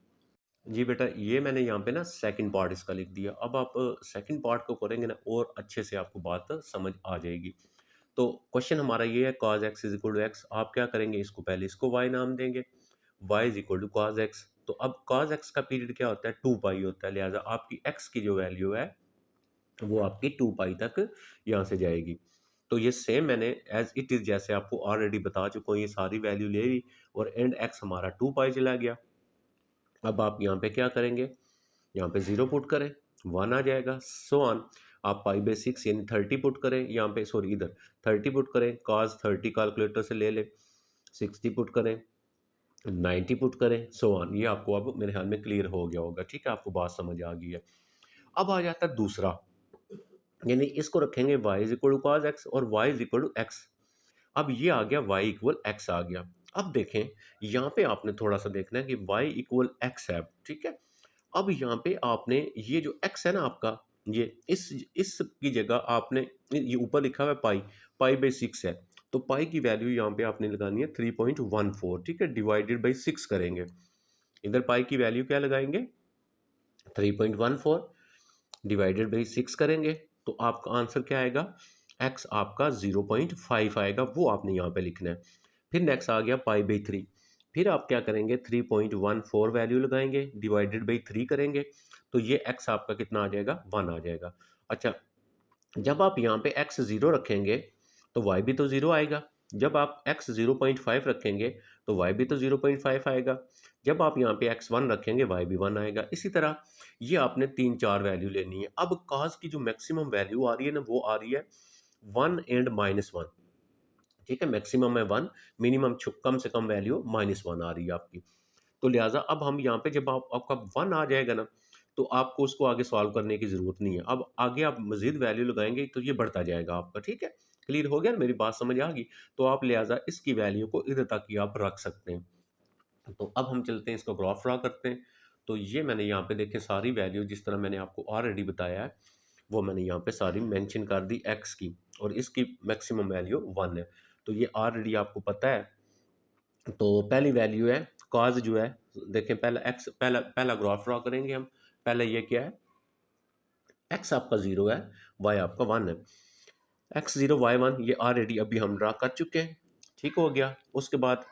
जी बेटा, ये मैंने यहाँ पे ना सेकंड पार्ट इसका लिख दिया। अब आप सेकंड पार्ट को करेंगे ना और अच्छे से आपको बात समझ आ जाएगी। तो क्वेश्चन हमारा ये है cos x is equal to x. आप क्या करेंगे, इसको पहले इसको y नाम देंगे, y is equal to cos x। तो अब cos x का पीरियड क्या होता है, 2 पाई होता है, लिहाजा आपकी x की जो वैल्यू है वो आपकी 2 पाई तक यहाँ से जाएगी। तो ये सेम मैंने एज इट इज़ जैसे आपको ऑलरेडी बता चुका हूँ, ये सारी वैल्यू ले ली और एंड x हमारा 2 पाई चला गया। अब आप यहाँ पे क्या करेंगे, यहाँ पे 0 पुट करें, 1 आ जाएगा, सो ऑन। आप पाई बाई 6 यानी 30 पुट करें, यहाँ पे सॉरी इधर 30 पुट करें, cos 30 कैलकुलेटर से ले लें, 60 पुट करें, 90 पुट करें, सो ऑन। ये आपको अब मेरे ख्याल में क्लियर हो गया होगा, ठीक है, आपको बात समझ आ गई है। अब आ जाता है दूसरा, यानी इसको रखेंगे y is equal to cos x और y is equal to x. अब ये आ गया y इक्वल एक्स आ गया। अब देखें यहाँ पे आपने थोड़ा सा देखना है कि y इक्वल एक्स है, ठीक है। अब यहाँ पे आपने ये जो x है ना आपका, ये इस की जगह आपने ये ऊपर लिखा हुआ है पाई, पाई बाई 6 है, तो पाई की वैल्यू यहाँ पे आपने लगानी है 3.14, ठीक है, डिवाइडेड बाई 6 करेंगे। इधर पाई की वैल्यू क्या लगाएंगे, 3.14 डिवाइडेड बाई 6 करेंगे, तो आपका आंसर क्या आएगा, x आपका 0.5 आएगा, वो आपने यहाँ पे लिखना है। फिर नेक्स्ट आ गया पाई बाई 3, फिर आप क्या करेंगे, 3.14 वैल्यू लगाएंगे, डिवाइडेड बाई 3 करेंगे, तो ये x आपका कितना आ जाएगा, 1 आ जाएगा। अच्छा, जब आप यहाँ पे x 0 रखेंगे तो y भी तो 0 आएगा, जब आप x 0.5 रखेंगे तो y भी तो 0.5 आएगा, जब आप यहाँ पे x 1 रखेंगे y भी 1 आएगा। इसी तरह ये आपने 3-4 वैल्यू लेनी है। अब cos की जो मैक्सिमम वैल्यू आ रही है ना, वो आ रही है 1 एंड -1, ठीक है, मैक्सिमम है 1, मिनिमम कम से कम वैल्यू -1 आ रही है आपकी। तो लिहाजा अब हम यहाँ पे जब आपका 1 आ जाएगा ना, तो आपको उसको आगे सॉल्व करने की ज़रूरत नहीं है। अब आगे आप मज़ीद वैल्यू लगाएँगे तो ये बढ़ता जाएगा आपका, ठीक है? क्लियर हो गया ना, मेरी बात समझ आ गई? तो आप लिहाजा इसकी वैल्यू को इधर तक ही आप रख सकते हैं। तो अब हम चलते हैं, इसका ग्राफ ड्रा करते हैं। तो ये मैंने यहाँ पे देखें सारी वैल्यू जिस तरह मैंने आपको ऑलरेडी बताया है, वो मैंने यहाँ पे सारी मेंशन कर दी एक्स की, और इसकी मैक्सिमम वैल्यू 1 है। तो ये ऑलरेडी आपको पता है। तो पहली वैल्यू है कॉज जो है, देखें पहला एक्स, पहला पहला ग्राफ ड्रा करेंगे हम। पहले ये क्या है, एक्स आपका 0 है, वाई आपका 1 है। एक्स 0 वाई 1 ये ऑलरेडी अभी हम ड्रा कर चुके हैं, ठीक हो गया। उसके बाद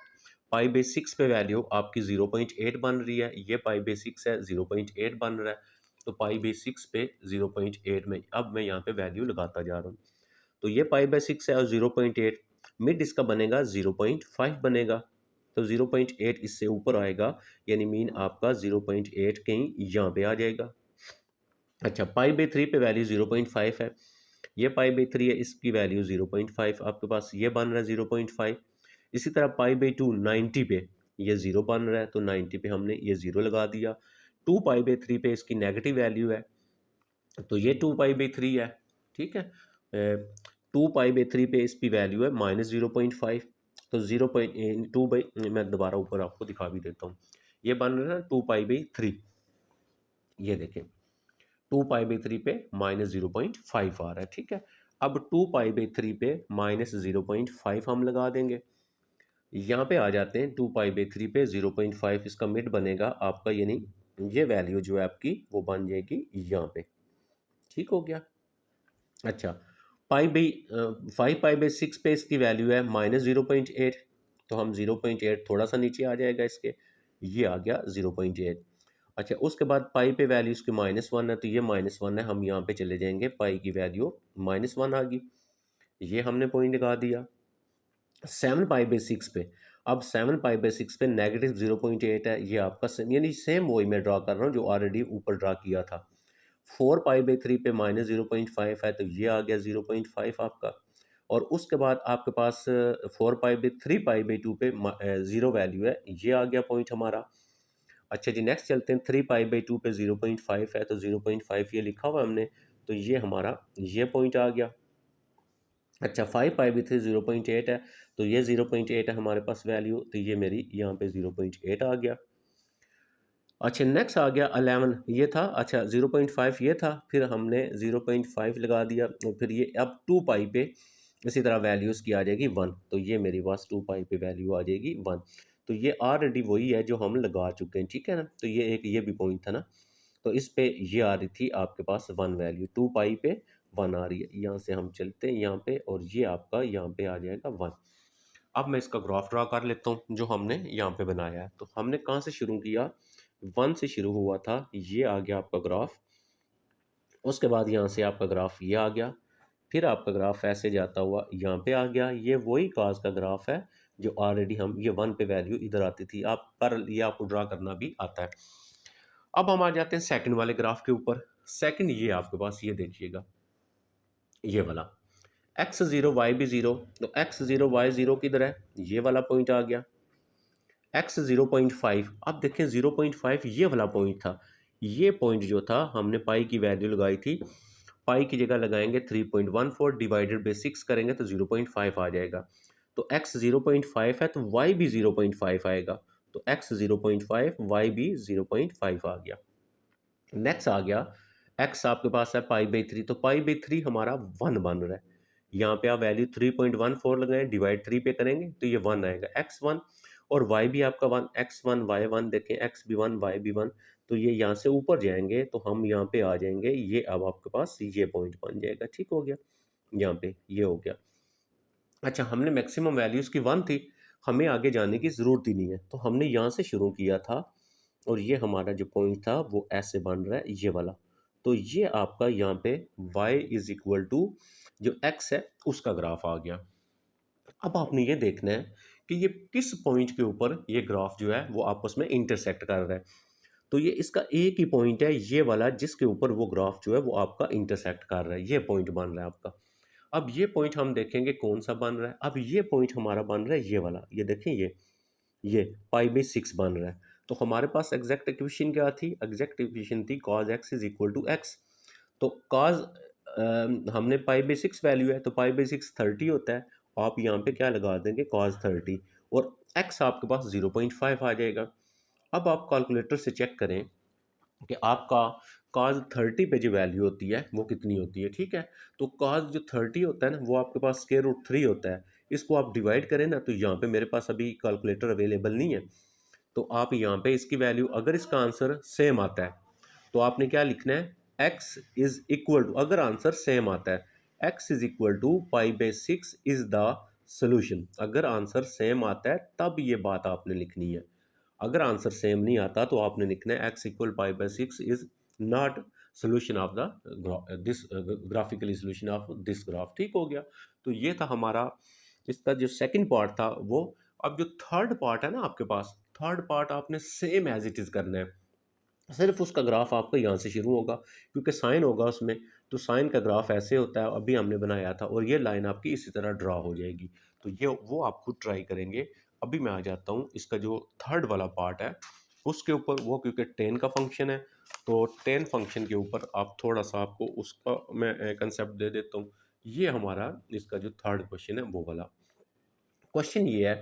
पाई बाई 6 पे वैल्यू आपकी 0.8 बन रही है, ये पाई बाई 6 है, 0.8 बन रहा है। तो पाई बाई 6 पे 0.8 में अब मैं यहाँ पे वैल्यू लगाता जा रहा हूँ। तो ये पाई बाई 6 है और 0.8, मिड इसका बनेगा 0.5 बनेगा। तो 0.8 इससे ऊपर आएगा, यानी मीन आपका 0.8 कहीं यहाँ पे आ जाएगा। अच्छा, पाई बाई 3 पे वैल्यू 0.5 है, ये पाई बाई 3 है, इसकी वैल्यू 0.5 आपके पास ये बन रहा है 0.5। इसी तरह पाई बाई 2 90 पे ये 0 बन रहा है, तो 90 पे हमने ये 0 लगा दिया। 2 पाई बाई 3 पे इसकी नेगेटिव वैल्यू है, तो ये 2 पाई बाई 3 है, ठीक है। 2 पाई बाई 3 पे इसकी वैल्यू है -0.5, तो 0.2 बाई, मैं दोबारा ऊपर आपको दिखा भी देता हूँ, ये बन रहा है ना 2 पाई बाई 3, ये देखें 2 पाई बाई 3 पे -0.5 आ रहा है, ठीक है। अब 2 पाई बाई 3 पे -0.5 हम लगा देंगे, यहाँ पे आ जाते हैं 2 पाई बाई 3 पे 0.5 इसका मिड बनेगा आपका, यानी ये वैल्यू जो है आपकी वो बन जाएगी यहाँ पे, ठीक हो गया। अच्छा, पाई बाई 5 पाई बाई 6 पे इसकी वैल्यू है -0.8, तो हम 0.8 थोड़ा सा नीचे आ जाएगा इसके, ये आ गया 0.8। अच्छा, उसके बाद पाई पे वैल्यू इसकी -1 है, तो ये -1 है, हम यहाँ पे चले जाएंगे, पाई की वैल्यू -1 आ गई, ये हमने पॉइंट लगा दिया। 7 पाई बाई 6 पे, अब 7 पाई बाई 6 पे -0.8 है, ये आपका यानी सेम वही मैं ड्रा कर रहा हूँ जो ऑलरेडी ऊपर ड्रा किया था। 4 पाई बाई 3 पे -0.5 है, तो ये आ गया 0.5 आपका। और उसके बाद आपके पास 4 पाई बाई 3 पाई बाई 2 पे 0 वैल्यू है, ये आ गया पॉइंट हमारा। अच्छा जी, नेक्स्ट चलते हैं। 3 पाई/2 पे 0.5 है, तो 0.5 ये लिखा हुआ है हमने, तो ये हमारा ये पॉइंट आ गया। अच्छा, 5 पाई/3 0.8 है, तो ये 0.8 है हमारे पास वैल्यू, तो ये मेरी यहाँ पे 0.8 आ गया। अच्छा, नेक्स्ट आ गया 11, ये था। अच्छा, 0.5 ये था, फिर हमने 0.5 लगा दिया, और फिर ये अब 2 पाई पे इसी तरह वैल्यूज़ की आ जाएगी 1, तो ये मेरे पास 2 पाई पे वैल्यू आ जाएगी 1। तो ये ऑलरेडी वही है जो हम लगा चुके हैं, ठीक है ना। तो ये एक ये भी पॉइंट था ना, तो इस पे ये आ रही थी आपके पास 1 वैल्यू, 2 पाई पे 1 आ रही है। यहाँ से हम चलते हैं यहाँ पे, और ये आपका यहाँ पे आ जाएगा 1। अब मैं इसका ग्राफ ड्रा कर लेता हूँ जो हमने यहाँ पे बनाया है। तो हमने कहाँ से शुरू किया, 1 से शुरू हुआ था, ये आ गया आपका ग्राफ। उसके बाद यहाँ से आपका ग्राफ ये आ गया, फिर आपका ग्राफ ऐसे जाता हुआ यहाँ पे आ गया। ये वही काज का ग्राफ है जो ऑलरेडी हम ये 1 पे वैल्यू इधर आती थी, आप पर ये आपको ड्रा करना भी आता है। अब हम आ जाते हैं सेकंड वाले ग्राफ के ऊपर। सेकंड ये आपके पास ये देखिएगा, ये वाला x0 y भी 0, तो x0 y0 किधर है, ये वाला पॉइंट आ गया। x 0.5, अब देखें 0.5 ये वाला पॉइंट था। ये पॉइंट जो था हमने पाई की वैल्यू लगाई थी, पाई की जगह लगाएंगे 3.14 डिवाइडेड बाई 6 करेंगे तो 0.5 आ जाएगा। तो x 0.5 है, तो y भी 0.5 आएगा। तो x 0.5, y भी 0.5 आ गया। नेक्स्ट आ गया x आपके पास है पाई/3, तो पाई/3 हमारा 1 बन रहा है। यहाँ पे आप वैल्यू 3.14 लगाएं, डिवाइड 3 पे करेंगे तो ये 1 आएगा, x1। और y भी आपका 1, x1 y1 देखें, x भी 1 y भी 1। तो ये यहाँ से ऊपर जाएंगे तो हम यहाँ पे आ जाएंगे, ये अब आपके पास ये पॉइंट बन जाएगा, ठीक हो गया। यहाँ पे ये हो गया। अच्छा, हमने मैक्सिमम वैल्यूज़ की 1 थी, हमें आगे जाने की ज़रूरत ही नहीं है, तो हमने यहाँ से शुरू किया था, और ये हमारा जो पॉइंट था वो ऐसे बन रहा है, ये वाला। तो ये आपका यहाँ पे y इज इक्वल टू जो x है उसका ग्राफ आ गया। अब आपने ये देखना है कि ये किस पॉइंट के ऊपर ये ग्राफ जो है वो आपस में इंटरसेक्ट कर रहा है। तो ये इसका एक ही पॉइंट है, ये वाला, जिसके ऊपर वो ग्राफ जो है वो आपका इंटरसेक्ट कर रहा है, ये पॉइंट बन रहा है आपका। अब ये पॉइंट हम देखेंगे कौन सा बन रहा है। अब ये पॉइंट हमारा बन रहा है ये वाला, ये देखें, ये पाई/6 बन रहा है। तो हमारे पास एग्जैक्ट इक्वेशन क्या थी, एग्जैक्ट इक्वेशन थी cos x is equal to x. तो cos हमने पाई/6 वैल्यू है, तो पाई/6 30 होता है। आप यहाँ पे क्या लगा देंगे, cos 30, और x आपके पास 0.5 आ जाएगा। अब आप कैलकुलेटर से चेक करें कि आपका cos 30 पे जो वैल्यू होती है वो कितनी होती है, ठीक है। तो cos जो 30 होता है ना, वो आपके पास √3 होता है। इसको आप डिवाइड करें ना, तो यहाँ पे मेरे पास अभी कैलकुलेटर अवेलेबल नहीं है, तो आप यहाँ पे इसकी वैल्यू, अगर इसका आंसर सेम आता है तो आपने क्या लिखना है, x इज इक्वल टू, अगर आंसर सेम आता है, x इज इक्वल टू पाई/6 इज द सोल्यूशन। अगर आंसर सेम आता है तब ये बात आपने लिखनी है। अगर आंसर सेम नहीं आता तो आपने लिखना है x इक्वल पाई/6 is not solution of the this graphically solution of this graph, ठीक हो गया। तो ये था हमारा इसका जो सेकंड पार्ट था वो। अब जो थर्ड पार्ट है ना आपके पास, थर्ड पार्ट आपने सेम एज इट इज़ करना है, सिर्फ उसका ग्राफ आपका यहाँ से शुरू होगा, क्योंकि साइन होगा उसमें। तो साइन का ग्राफ ऐसे होता है, अभी हमने बनाया था, और ये लाइन आपकी इसी तरह ड्रा हो जाएगी। तो ये वो आप खुद ट्राई करेंगे। अभी मैं आ जाता हूँ इसका जो थर्ड वाला पार्ट है उसके ऊपर, वो क्योंकि टेन का फंक्शन है, तो टेन फंक्शन के ऊपर आप थोड़ा सा, आपको उसका मैं कंसेप्ट दे देता हूँ। ये हमारा इसका जो थर्ड क्वेश्चन है वो वाला क्वेश्चन ये है,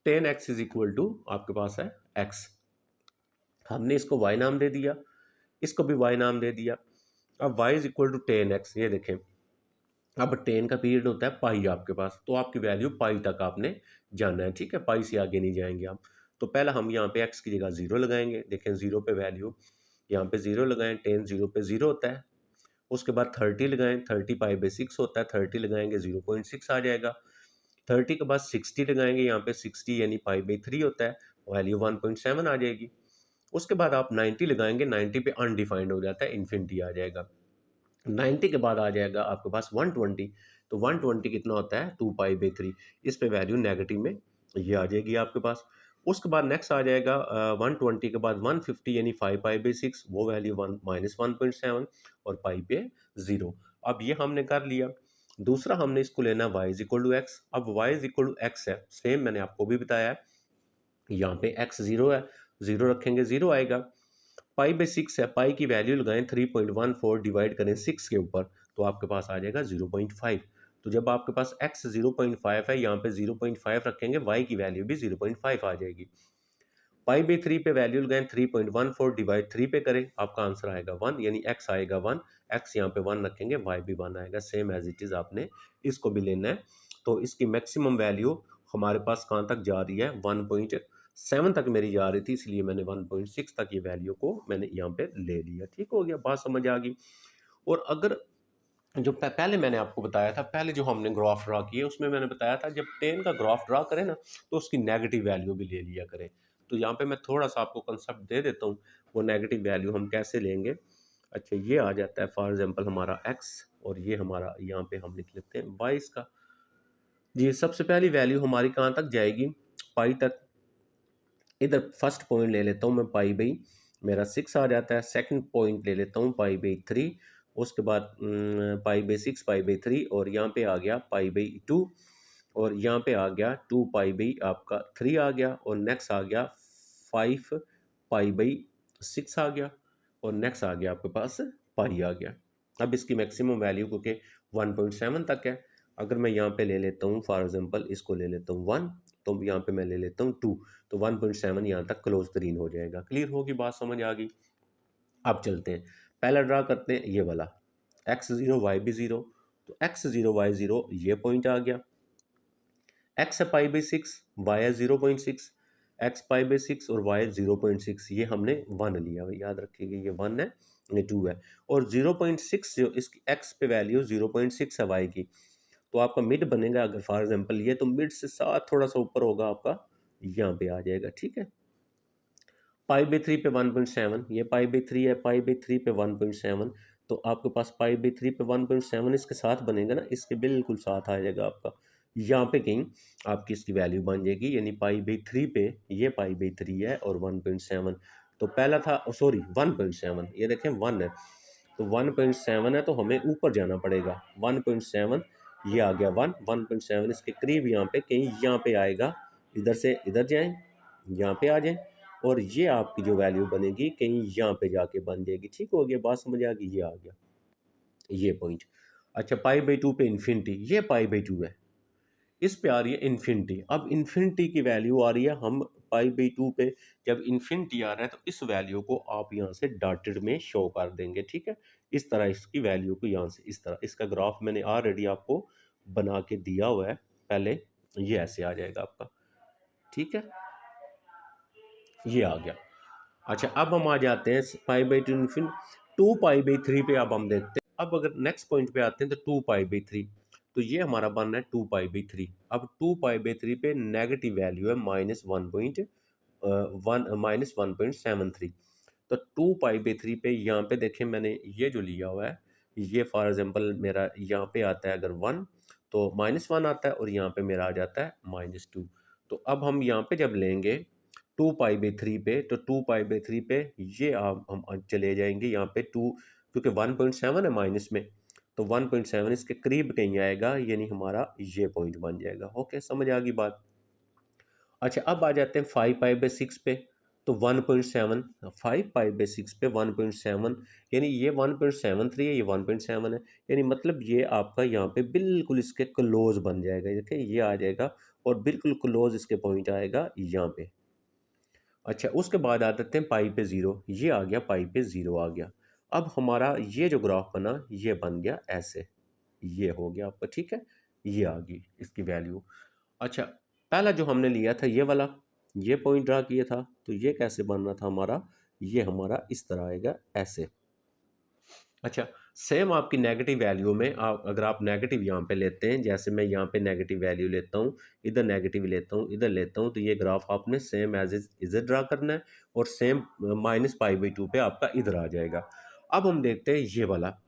10x इज इक्वल टू आपके पास है x, हमने इसको y नाम दे दिया, इसको भी y नाम दे दिया। अब y is equal to 10x, ये देखें, अब 10 का पीरियड होता है पाई आपके पास, तो आपकी वैल्यू पाई तक आपने जाना है, ठीक है, पाई से आगे नहीं जाएंगे आप। तो पहला हम यहाँ पे x की जगह 0 लगाएंगे, देखें 0 पे वैल्यू, यहाँ पे 0 लगाएं, 10 0 पे 0 होता है। उसके बाद 30 लगाएं, 30 पाई/6 होता है, 30 लगाएंगे 0.6 आ जाएगा। 30 के बाद 60 लगाएंगे, यहाँ पे 60 यानी पाई/3 होता है, वैल्यू 1.7 आ जाएगी। उसके बाद आप 90 लगाएंगे, 90 पे अनडिफाइंड हो जाता है, इन्फिनिटी आ जाएगा। 90 के बाद आ जाएगा आपके पास 120, तो 120 कितना होता है, 2 पाई/3, इस पे वैल्यू नेगेटिव में ये आ जाएगी आपके पास। उसके बाद नेक्स्ट आ जाएगा 120 के बाद 150 यानी 5 पाई/6, वो वैल्यू 1 - 1.7 और पाई पे 0। अब ये हमने कर लिया। दूसरा हमने इसको लेना y is equal to x. अब y is equal to x है, सेम मैंने आपको भी बताया है, यहाँ पे x 0 है, 0 रखेंगे 0 आएगा। पाई बाई 6 है, पाई की वैल्यू लगाएं 3.14 डिवाइड करें 6 के ऊपर, तो आपके पास आ जाएगा 0.5। तो जब आपके पास x 0.5 है, यहाँ पे 0.5 रखेंगे, y की वैल्यू भी 0.5 आ जाएगी। पाई बाई 3 पे वैल्यू लगाएं 3.14 डिवाइड 3 पे करें, आपका आंसर आएगा 1, यानी x आएगा 1, x यहाँ पे 1 रखेंगे, y भी 1 आएगा, सेम एज इट इज आपने इसको भी लेना है। तो इसकी मैक्सिमम वैल्यू हमारे पास कहाँ तक जा रही है, 1.7 तक मेरी जा रही थी, इसलिए मैंने 1.6 तक ये वैल्यू को मैंने यहाँ पे ले लिया। ठीक हो गया, बात समझ आ गई। और अगर जो पहले मैंने आपको बताया था, पहले जो हमने ग्राफ ड्रा किए उसमें मैंने बताया था जब टेन का ग्राफ ड्रा करें ना, तो उसकी नेगेटिव वैल्यू भी ले लिया करें। तो यहाँ पे मैं थोड़ा सा आपको कंसेप्ट दे देता हूँ, वो नेगेटिव वैल्यू हम कैसे लेंगे। अच्छा, ये आ जाता है फॉर एग्जांपल हमारा x, और ये हमारा यहाँ पे हम लिख लेते हैं 22 का। जी, सबसे पहली वैल्यू हमारी कहाँ तक जाएगी, पाई तक। इधर फर्स्ट पॉइंट ले लेता हूँ मैं, पाई बाई मेरा 6 आ जाता है। सेकंड पॉइंट ले लेता हूँ पाई बाई 3, उसके बाद पाई बाई 6, पाई बाई 3, और यहाँ पे आ गया पाई बाई 2, और यहाँ पे आ गया 2 पाई बाई आपका 3 आ गया, और नेक्स्ट आ गया 5 पाई बाई 6 आ गया, और नेक्स्ट आ गया आपके पास पाई आ गया। अब इसकी मैक्सिमम वैल्यू क्योंकि 1.7 तक है, अगर मैं यहाँ पे ले लेता हूँ फॉर एग्जांपल, इसको ले लेता हूँ 1, तो यहाँ पे मैं ले लेता हूँ 2, तो 1.7 यहाँ तक क्लोज तरीन हो जाएगा। क्लियर होगी बात, समझ आ गई। अब चलते हैं, पहला ड्रा करते हैं ये वाला, x0 y भी 0, तो x0 y0 ये पॉइंट आ गया। x है पाई बाई 6, y है 0.6, x पाई बाई 6 और y 0.6, ये हमने 1 लिया हुआ, याद रखिएगा ये 1 है, ये 2 है, और 0.6 जो इसकी x पे वैल्यू 0.6 है y की, तो आपका मिड बनेगा अगर फॉर एग्जांपल ये, तो मिड से साथ थोड़ा सा ऊपर होगा आपका, यहाँ पे आ जाएगा। ठीक है, पाई बाई 3 पे 1.7, ये पाई बाई 3 है, पाई बाई 3 पे 1.7, तो आपके पास पाई बाई 3 पे 1.7 इसके साथ बनेगा ना, इसके बिल्कुल साथ आ जाएगा आपका, यहाँ पे कहीं आपकी इसकी वैल्यू बन जाएगी, यानी पाई बाई 3 पे ये पाई बाई 3 है और 1.7, तो पहला था सॉरी 1.7, ये देखें 1 है, तो 1.7 है, तो हमें ऊपर जाना पड़ेगा, 1.7 ये आ गया 1.7 इसके करीब यहाँ पे कहीं यहाँ पे आएगा, इधर से इधर जाएं, यहाँ पे आ जाएं, और ये आपकी जो वैल्यू बनेगी कहीं यहाँ पे जाके बन जाएगी। ठीक हो गया, बात समझ आ गई, ये आ गया ये पॉइंट। अच्छा, पाई बाई 2 पे इन्फिनिटी, ये पाई बाई 2 है, इस पे आ रही है इन्फिनिटी। अब इन्फिनिटी की वैल्यू आ रही है, हम पाई बाई 2 पे जब इन्फिनिटी आ रहा है तो इस वैल्यू को आप यहाँ से डॉटेड में शो कर देंगे। ठीक है, इस तरह इसकी वैल्यू को यहाँ से इस तरह, इसका ग्राफ मैंने ऑलरेडी आपको बना के दिया हुआ है पहले, ये ऐसे आ जाएगा आपका। ठीक है, ये आ गया। अच्छा, अब हम आ जाते हैं पाई बाई 2 इन्फिन 2 पाई बाई 3 पे, अब हम देखते हैं। अब अगर नेक्स्ट पॉइंट पे आते हैं तो 2 पाई बाई 3, तो ये हमारा बन रहा है 2 पाई बाई 3। अब 2 पाई बाई 3 पे नेगेटिव वैल्यू है -1.73, तो 2 पाई बाई 3 पे यहाँ पे देखें मैंने ये जो लिया हुआ है, ये फॉर एग्जांपल मेरा यहाँ पे आता है अगर 1, तो -1 आता है, और यहाँ पे मेरा आ जाता है -2। तो अब हम यहाँ पे जब लेंगे 2 पाई बाई 3 पे, तो 2 पाई बाई 3 पे ये आप हम चले जाएंगे यहाँ पे 2, क्योंकि 1.7 है माइनस में, तो 1.7 इसके करीब कहीं आएगा, यानी हमारा ये पॉइंट बन जाएगा। ओके, समझ आ गई बात। अच्छा, अब आ जाते हैं 5 पाई बाई 6 पे, तो 1.7, 5 पाई बाई 6 पे 1.7, यानी ये 1.73 है, ये 1.7 है, यानी मतलब ये आपका यहाँ पे बिल्कुल इसके क्लोज बन जाएगा। देखिए ये आ जाएगा, और बिल्कुल क्लोज इसके पॉइंट आएगा यहाँ पे। अच्छा, उसके बाद आ जाते हैं पाई पे 0, ये आ गया पाई पे 0 आ गया। अब हमारा ये जो ग्राफ बना, ये बन गया ऐसे, ये हो गया आपका। ठीक है, ये आ गई इसकी वैल्यू। अच्छा, पहला जो हमने लिया था ये वाला, ये पॉइंट ड्रा किया था, तो ये कैसे बन रहा था हमारा, ये हमारा इस तरह आएगा ऐसे। अच्छा, सेम आपकी नेगेटिव वैल्यू में आप अगर आप नेगेटिव यहाँ पे लेते हैं, जैसे मैं यहाँ पे नेगेटिव वैल्यू लेता हूँ, इधर नेगेटिव लेता हूँ, इधर लेता हूँ, तो ये ग्राफ आपने सेम एज इधर ड्रा करना है, और सेम -पाई/2 पे आपका इधर आ जाएगा। अब हम देखते हैं ये वाला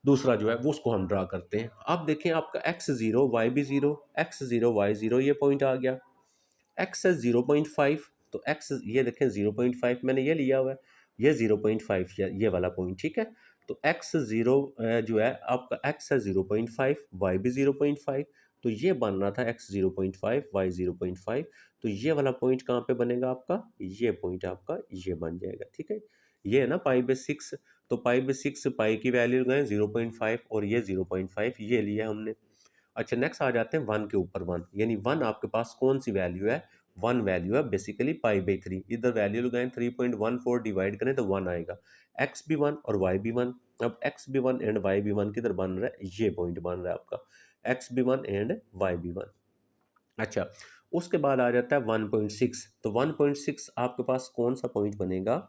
दूसरा जो है वो, उसको हम ड्रा करते हैं। अब देखें आपका x0 y भी 0, x0 y0 ये पॉइंट आ गया, x है 0.5, तो x ये देखें 0.5 मैंने ये लिया हुआ है, ये 0.5 ये वाला पॉइंट। ठीक है, तो x0 जो है आपका x है 0.5, y भी 0.5, तो ये बन रहा था x 0.5 y 0.5, तो ये वाला पॉइंट कहाँ पे बनेगा आपका, ये पॉइंट आपका ये बन जाएगा, ठीक है। ये है ना पाई/6, तो पाई/6 पाई की वैल्यू लगाएं 0.5 और ये 0.5 ये लिया हमने। अच्छा नेक्स्ट आ जाते हैं 1 के ऊपर 1, यानी 1 आपके पास कौन सी वैल्यू है, 1 वैल्यू है बेसिकली पाई/3, इधर वैल्यू लगाएं 3.14 डिवाइड करें तो 1 आएगा, x भी 1 और y भी 1। अब x भी 1 एंड y भी 1 किधर बन रहा है, ये पॉइंट बन रहा है आपका, x भी 1 एंड y भी 1। अच्छा उसके बाद आ जाता है 1.6, तो 1.6 आपके पास कौन सा पॉइंट बनेगा,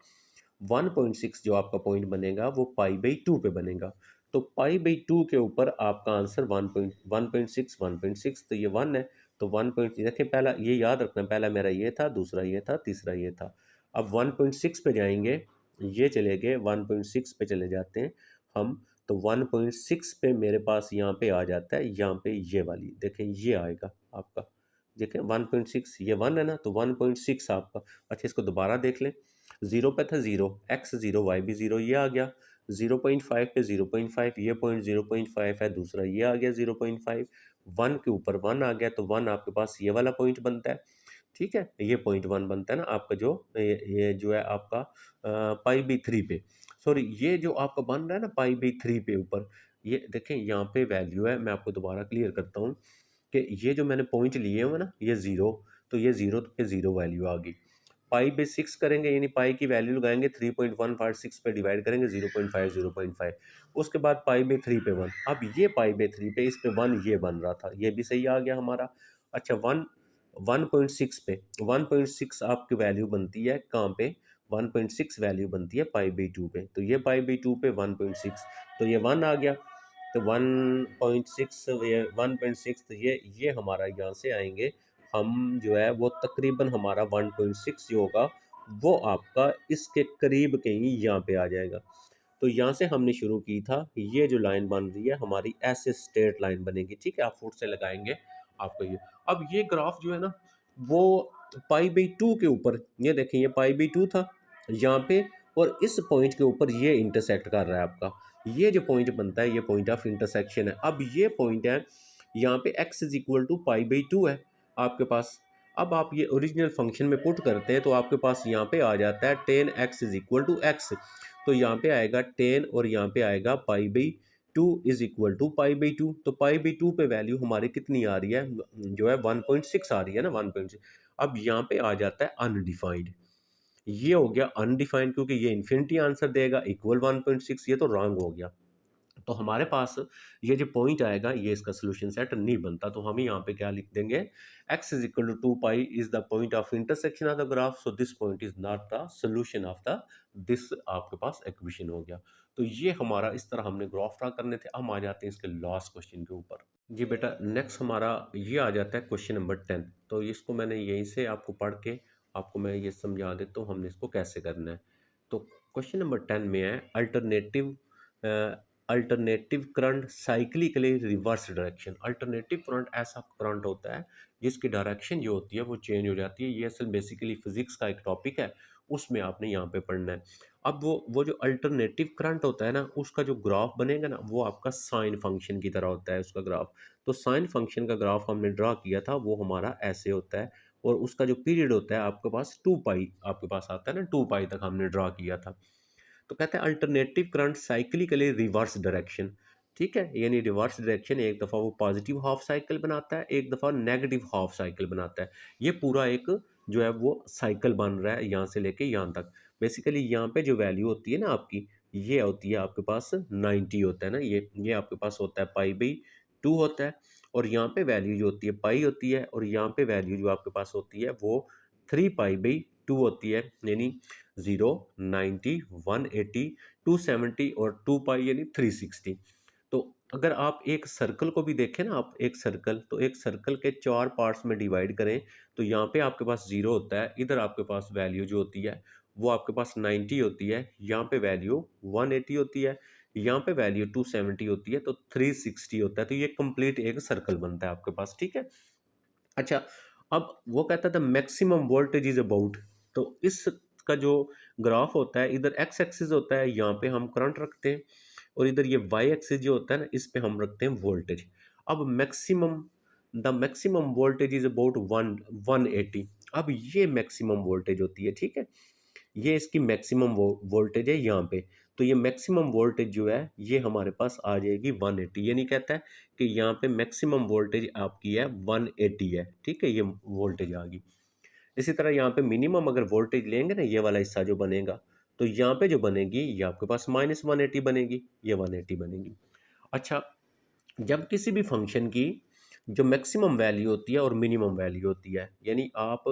1.6 जो आपका पॉइंट बनेगा वो पाई/2 पे बनेगा। तो पाई/2 के ऊपर आपका आंसर 1.6 1.6, तो ये 1 है। तो 1 पॉइंट देखिए, पहला ये याद रखना, पहला मेरा ये था, दूसरा ये था, तीसरा ये था। अब 1.6 पे जाएंगे, ये चले गए 1.6 पे चले जाते हैं हम, तो 1.6 पे मेरे पास यहाँ पे आ जाता है, यहाँ पे ये वाली देखें ये आएगा आपका, देखें 1.6 ये 1 है ना, तो 1.6 आपका। अच्छा इसको दोबारा देख लें, 0 पे था 0, x 0 y भी 0, ये आ गया 0.5 पे 0.5, ये पॉइंट 0.5 है, दूसरा ये आ गया 0.5, 1 के ऊपर 1 आ गया, तो 1 आपके पास ये वाला पॉइंट बनता है, ठीक है। ये पॉइंट 1 बनता है ना आपका, जो ये जो है आपका पाई/3 पे, सॉरी ये जो आपका बन रहा है ना पाई/3 पे ऊपर, ये देखें यहाँ पे वैल्यू है, मैं आपको दोबारा क्लियर करता हूँ कि ये जो मैंने पॉइंट लिए हुए ना ये 0, तो ये 0 पे 0 वैल्यू आ गई। पाई/6 करेंगे, यानी पाई की वैल्यू लगाएंगे 3.156 पे डिवाइड करेंगे 0.5 0.5, उसके बाद पाई/3 पे 1, अब ये पाई/3 पे इस पे 1 ये बन रहा था, ये भी सही आ गया हमारा। अच्छा 1.6 पे 1.6 आपकी वैल्यू बनती है कहाँ पे, 1.6 वैल्यू बनती है पाई/2 पे, तो ये पाई/2 पे 1.6, तो ये 1 आ गया, तो 1.6 ये 1.6, तो ये हमारा यहाँ से आएंगे हम, जो है वो तकरीबन हमारा 1.6 जो होगा वो आपका इसके करीब कहीं यहाँ पे आ जाएगा। तो यहाँ से हमने शुरू की था, ये जो लाइन बन रही है हमारी ऐसे स्ट्रेट लाइन बनेगी, ठीक है, आप फुट से लगाएंगे आपको ये। अब ये ग्राफ जो है ना वो पाई/2 के ऊपर, ये देखें ये पाई/2 था यहाँ पे, और इस पॉइंट के ऊपर ये इंटरसेक्ट कर रहा है आपका, ये जो पॉइंट बनता है ये पॉइंट ऑफ इंटरसेक्शन है। अब ये पॉइंट है यहाँ पे x इज इक्वल टू पाई/2 है आपके पास। अब आप ये ओरिजिनल फंक्शन में पुट करते हैं तो आपके पास यहाँ पे आ जाता है tan x is equal to x, तो यहाँ पे आएगा 10 और यहाँ पे आएगा पाई/2 इज इक्वल टू पाई/2, तो पाई/2 पे वैल्यू हमारी कितनी आ रही है, जो है 1.6 आ रही है ना, 1.6। अब यहाँ पे आ जाता है अनडिफाइंड, ये हो गया अनडिफाइंड, क्योंकि ये इन्फिनिटी आंसर देगा इक्वल 1.6, ये तो रॉन्ग हो गया। तो हमारे पास ये जो पॉइंट आएगा ये इसका सोल्यूशन सेट नहीं बनता, तो हम यहाँ पे क्या लिख देंगे, x is equal to 2 pi is the point of intersection of the graph, so this point is not the solution of the this, आपके पास इक्वेशन हो गया। तो ये हमारा इस तरह हमने ग्राफ ड्रा करने थे। हम आ जाते हैं इसके लास्ट क्वेश्चन के ऊपर। जी बेटा नेक्स्ट हमारा ये आ जाता है क्वेश्चन नंबर 10, तो इसको मैंने यहीं से आपको पढ़ के आपको मैं ये समझा देता हूँ हमने इसको कैसे करना है। तो क्वेश्चन नंबर 10 में है alternative current cyclically reverse direction. Alternative current ऐसा करंट होता है जिसकी डायरेक्शन जो होती है वो चेंज हो जाती है, ये असल बेसिकली फिजिक्स का एक टॉपिक है, उसमें आपने यहाँ पे पढ़ना है। अब वो जो अल्टरनेटिव करंट होता है ना उसका जो ग्राफ बनेगा ना वो आपका साइन फंक्शन की तरह होता है उसका ग्राफ। तो साइन फंक्शन का ग्राफ हमने ड्रा किया था वो हमारा ऐसे होता है, और उसका जो पीरियड होता है आपके पास 2 पाई आपके पास आता है ना, 2 पाई तक हमने ड्रा किया था। तो कहते हैं alternative current cyclically reverse direction, ठीक है, यानी रिवर्स डायरेक्शन एक दफ़ा वो पॉजिटिव हाफ साइकिल बनाता है, एक दफ़ा नेगेटिव हाफ साइकिल बनाता है। ये पूरा एक जो है वो साइकिल बन रहा है यहाँ से लेके यहाँ तक। बेसिकली यहाँ पे जो वैल्यू होती है ना आपकी, ये होती है आपके पास 90 होता है ना, ये आपके पास होता है पाई/2 होता है, और यहाँ पे वैल्यू जो होती है पाई होती है, और यहाँ पे वैल्यू जो आपके पास होती है वो 3 पाई/2 होती है, यानी 0 90 180 270 और 2 पाई यानी 360। तो अगर आप एक सर्कल को भी देखें ना, आप एक सर्कल, तो एक सर्कल के 4 पार्ट्स में डिवाइड करें, तो यहाँ पे आपके पास 0 होता है, इधर आपके पास वैल्यू जो होती है वो आपके पास 90 होती है, यहाँ पे वैल्यू 180 होती है, यहाँ पे वैल्यू 270 होती है, तो 360 होता है। तो ये कंप्लीट एक सर्कल बनता है आपके पास, ठीक है। अच्छा अब वो कहता था मैक्सिमम वोल्टेज इज अबाउट, तो इसका जो ग्राफ होता है इधर एक्स एक्सिस होता है, यहाँ पे हम करंट रखते हैं, और इधर ये वाई एक्सिस जो होता है ना इस पे हम रखते हैं वोल्टेज। अब maximum the maximum voltage is about 180। अब ये मैक्सिमम वोल्टेज होती है, ठीक है, ये इसकी मैक्सिमम वोल्टेज है यहाँ पे। तो ये मैक्सिमम वोल्टेज जो है ये हमारे पास आ जाएगी 180। ये नहीं कहता है कि यहाँ पे मैक्सिमम वोल्टेज आपकी है 180 है, ठीक है, ये वोल्टेज आ गई। इसी तरह यहाँ पे मिनिमम अगर वोल्टेज लेंगे ना, ये वाला हिस्सा जो बनेगा, तो यहाँ पे जो बनेगी ये आपके पास -180 बनेगी, ये 180 बनेगी। अच्छा, जब किसी भी फंक्शन की जो मैक्सिमम वैल्यू होती है और मिनिमम वैल्यू होती है, यानी आप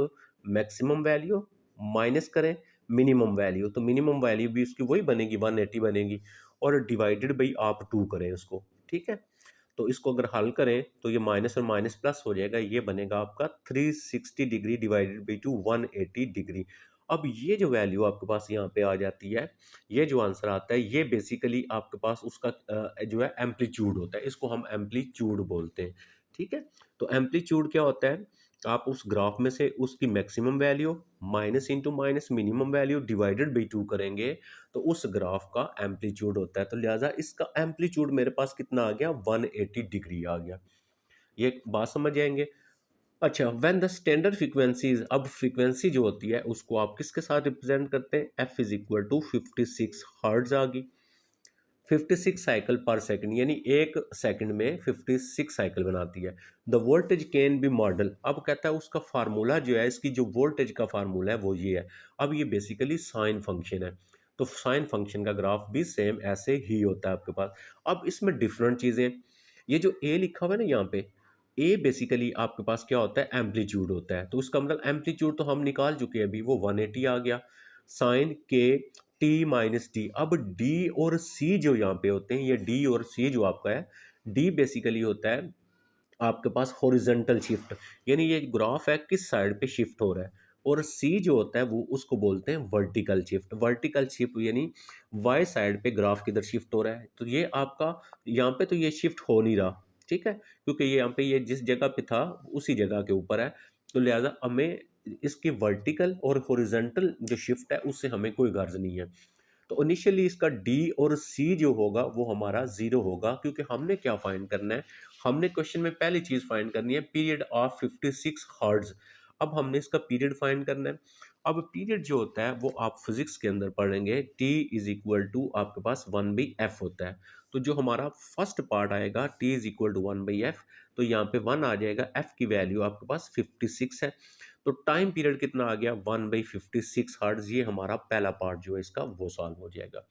मैक्सिमम वैल्यू माइनस करें मिनिमम वैल्यू, तो मिनिमम वैल्यू भी उसकी वही बनेगी 180 बनेगी, और डिवाइडेड बाई आप 2 करें उसको, ठीक है। तो इसको अगर हल करें तो ये माइनस और माइनस प्लस हो जाएगा, ये बनेगा आपका 360 degree divided by two 180 degree. अब ये जो वैल्यू आपके पास यहाँ पे आ जाती है, ये जो आंसर आता है, ये बेसिकली आपके पास उसका जो है एम्पलीट्यूड होता है, इसको हम एम्पलीट्यूड बोलते हैं, ठीक है। तो एम्पलीट्यूड क्या होता है, आप उस ग्राफ में से उसकी maximum value minus into minus minimum value divided by 2 करेंगे, तो उस ग्राफ का एम्पलीट्यूड होता है। तो लिहाजा इसका एम्पलीट्यूड मेरे पास कितना आ गया, 180 डिग्री आ गया। ये बात समझ जाएंगे। अच्छा, व्हेन द स्टैंडर्ड फ्रीक्वेंसीज, अब फ्रीक्वेंसी जो होती है उसको आप किसके साथ रिप्रेजेंट करते हैं, F is equal to 56 hertz आ गई। 56 साइकिल पर सेकंड, यानी एक सेकंड में 56 साइकिल बनाती है। The voltage can be model, अब कहता है उसका फार्मूला जो है, इसकी जो वोल्टेज का फार्मूला है वो ये है। अब ये बेसिकली साइन फंक्शन है, तो साइन फंक्शन का ग्राफ भी सेम ऐसे ही होता है आपके पास। अब इसमें डिफरेंट चीज़ें, ये जो ए लिखा हुआ है ना यहाँ पे, ए बेसिकली आपके पास क्या होता है, एम्पलीट्यूड होता है। तो उसका मतलब एम्पलीट्यूड तो हम निकाल चुके हैं अभी, वो 180 आ गया। साइन के टी माइनस डी, अब डी और सी जो यहाँ पे होते हैं, ये डी और सी जो आपका है, डी बेसिकली होता है आपके पास हॉरिजेंटल शिफ्ट, यानी ये ग्राफ है किस साइड पे शिफ्ट हो रहा है, और सी जो होता है वो उसको बोलते हैं वर्टिकल शिफ्ट। वर्टिकल शिफ्ट यानी वाई साइड पे ग्राफ किधर शिफ्ट हो रहा है, तो ये आपका यहाँ पे तो ये शिफ्ट हो नहीं रहा, ठीक है, क्योंकि ये यहाँ पे ये जिस जगह पे था उसी जगह के ऊपर है। तो लिहाजा हमें इसकी वर्टिकल और हॉरिजेंटल जो शिफ्ट है उससे हमें कोई गर्ज नहीं है। तो इनिशियली इसका डी और सी जो होगा वो हमारा जीरो होगा, क्योंकि हमने क्या फाइंड करना है, हमने क्वेश्चन में पहली चीज फाइंड करनी है पीरियड ऑफ 56 हर्ट्ज। अब हमने इसका पीरियड फाइंड करना है। अब पीरियड जो होता है वो आप फिजिक्स के अंदर पढ़ेंगे, टी इज इक्वल टू आपके पास 1/f होता है। तो जो हमारा फर्स्ट पार्ट आएगा T is equal to 1/f, तो यहाँ पे 1 आ जाएगा, f की वैल्यू आपके पास 56 है, तो टाइम पीरियड कितना आ गया, 1/56 हर्ट्ज। ये हमारा पहला पार्ट जो है इसका वो सॉल्व हो जाएगा,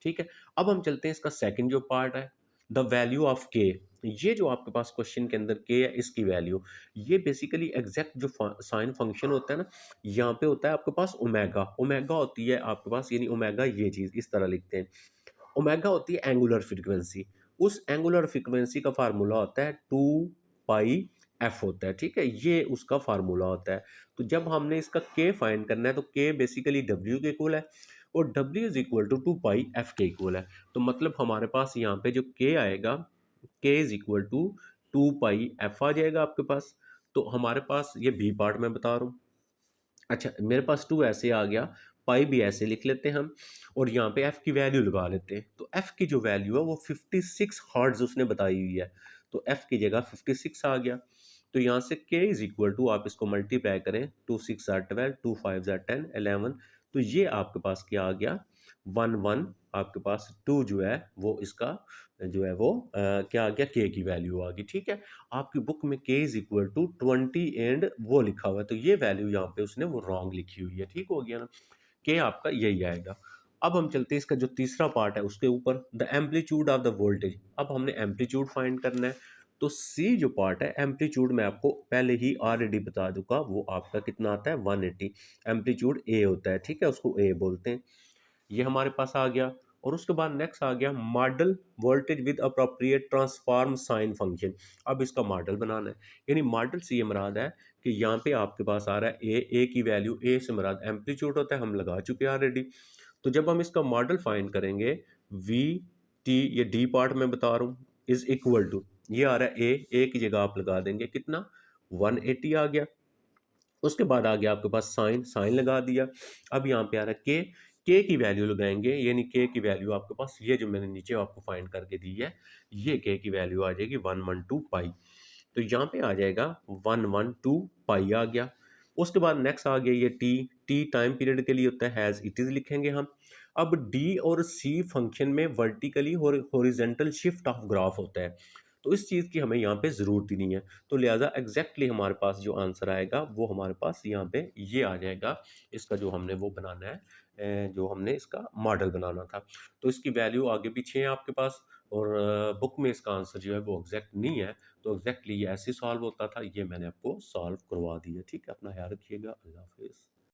ठीक है। अब हम चलते हैं इसका सेकंड जो पार्ट है, द वैल्यू ऑफ के। ये जो आपके पास क्वेश्चन के अंदर के है, इसकी वैल्यू, ये बेसिकली एग्जैक्ट जो साइन फंक्शन होता है ना, यहाँ पे होता है आपके पास ओमेगा, ओमेगा होती है आपके पास, यानी ओमेगा ये चीज़ इस तरह लिखते हैं, ओमेगा होती है एंगुलर फ्रीक्वेंसी। उस एंगुलर फ्रीक्वेंसी का फार्मूला होता है 2πf होता है, ठीक है, ये उसका फार्मूला होता है। तो जब हमने इसका के फाइंड करना है, तो के बेसिकली डब्ल्यू के इक्वल है, और W is equal to 2πf के इक्वल है। तो मतलब हमारे पास यहाँ पे जो के आएगा, के इज इक्वल टू 2πf आ जाएगा आपके पास। तो हमारे पास ये बी पार्ट में बता रहा हूँ। अच्छा, मेरे पास 2 ऐसे आ गया, पाई भी ऐसे लिख लेते हैं हम, और यहाँ पे एफ की वैल्यू लगा लेते हैं। तो एफ की जो वैल्यू है वो 56 हर्ट्ज उसने बताई हुई है, तो एफ की जगह 56 आ गया। तो यहाँ से के इज इक्वल टू आप इसको मल्टीप्लाई करें, 2 6 ज़ा 12, 2 5 ज़ा 10, 11, तो ये आपके पास क्या आ गया, 1 आपके पास 2 जो है वो इसका जो है वो क्या आ गया, के की वैल्यू आ गई, ठीक है। आपकी बुक में के इज इक्वल टू 20 एंड वो लिखा हुआ है, तो ये वैल्यू यहाँ पे उसने वो रॉन्ग लिखी हुई है, ठीक हो गया ना, के आपका यही आएगा। अब हम चलते हैं इसका जो तीसरा पार्ट है उसके ऊपर, the amplitude of the voltage. अब हमने एम्पलीट्यूड फाइंड करना है, तो सी जो पार्ट है एम्पलीट्यूड मैं आपको पहले ही ऑलरेडी बता दूंगा, वो आपका कितना आता है 180। एम्पलीट्यूड ए होता है, ठीक है, उसको ए बोलते हैं। ये हमारे पास आ गया, और उसके बाद नेक्स्ट आ गया model voltage with appropriate transform sine function. अब इसका मॉडल बनाना है, यानी मॉडल से ये मुराद है कि यहाँ पे आपके पास आ रहा है ए की वैल्यू, ए से मुराद एम्पलीट्यूड होता है, हम लगा चुके हैं ऑलरेडी। तो जब हम इसका मॉडल फाइंड करेंगे, वी टी, ये डी पार्ट में बता रहा हूँ, इज इक्वल टू, ये आ रहा है ए की जगह आप लगा देंगे कितना, 180 आ गया। उसके बाद आ गया आपके पास साइन, साइन लगा दिया। अब यहाँ पे आ रहा है के की वैल्यू लगाएंगे, यानी के की वैल्यू आपके पास ये जो मैंने नीचे आपको फाइंड करके दी है, ये के की वैल्यू आ जाएगी 112 पाई। तो यहाँ पे आ जाएगा 112 पाई आ गया। उसके बाद नेक्स्ट आ गया ये टी टाइम पीरियड के लिए होता है, हैज़ इट इज़ लिखेंगे हम। अब डी और सी फंक्शन में vertically horizontal shift of graph होता है, तो इस चीज़ की हमें यहाँ पे ज़रूरत ही नहीं है। तो लिहाजा एग्जैक्टली हमारे पास जो आंसर आएगा वो हमारे पास यहाँ पे ये आ जाएगा। इसका जो हमने वो बनाना है, जो हमने इसका मॉडल बनाना था, तो इसकी वैल्यू आगे पीछे है आपके पास। और बुक में इसका आंसर जो है वो एग्जैक्ट नहीं है, तो एग्जैक्टली ये ऐसे सॉल्व होता था, ये मैंने आपको सॉल्व करवा दिया। ठीक है, अपना ख्याल रखिएगा। अल्लाह हाफिज़।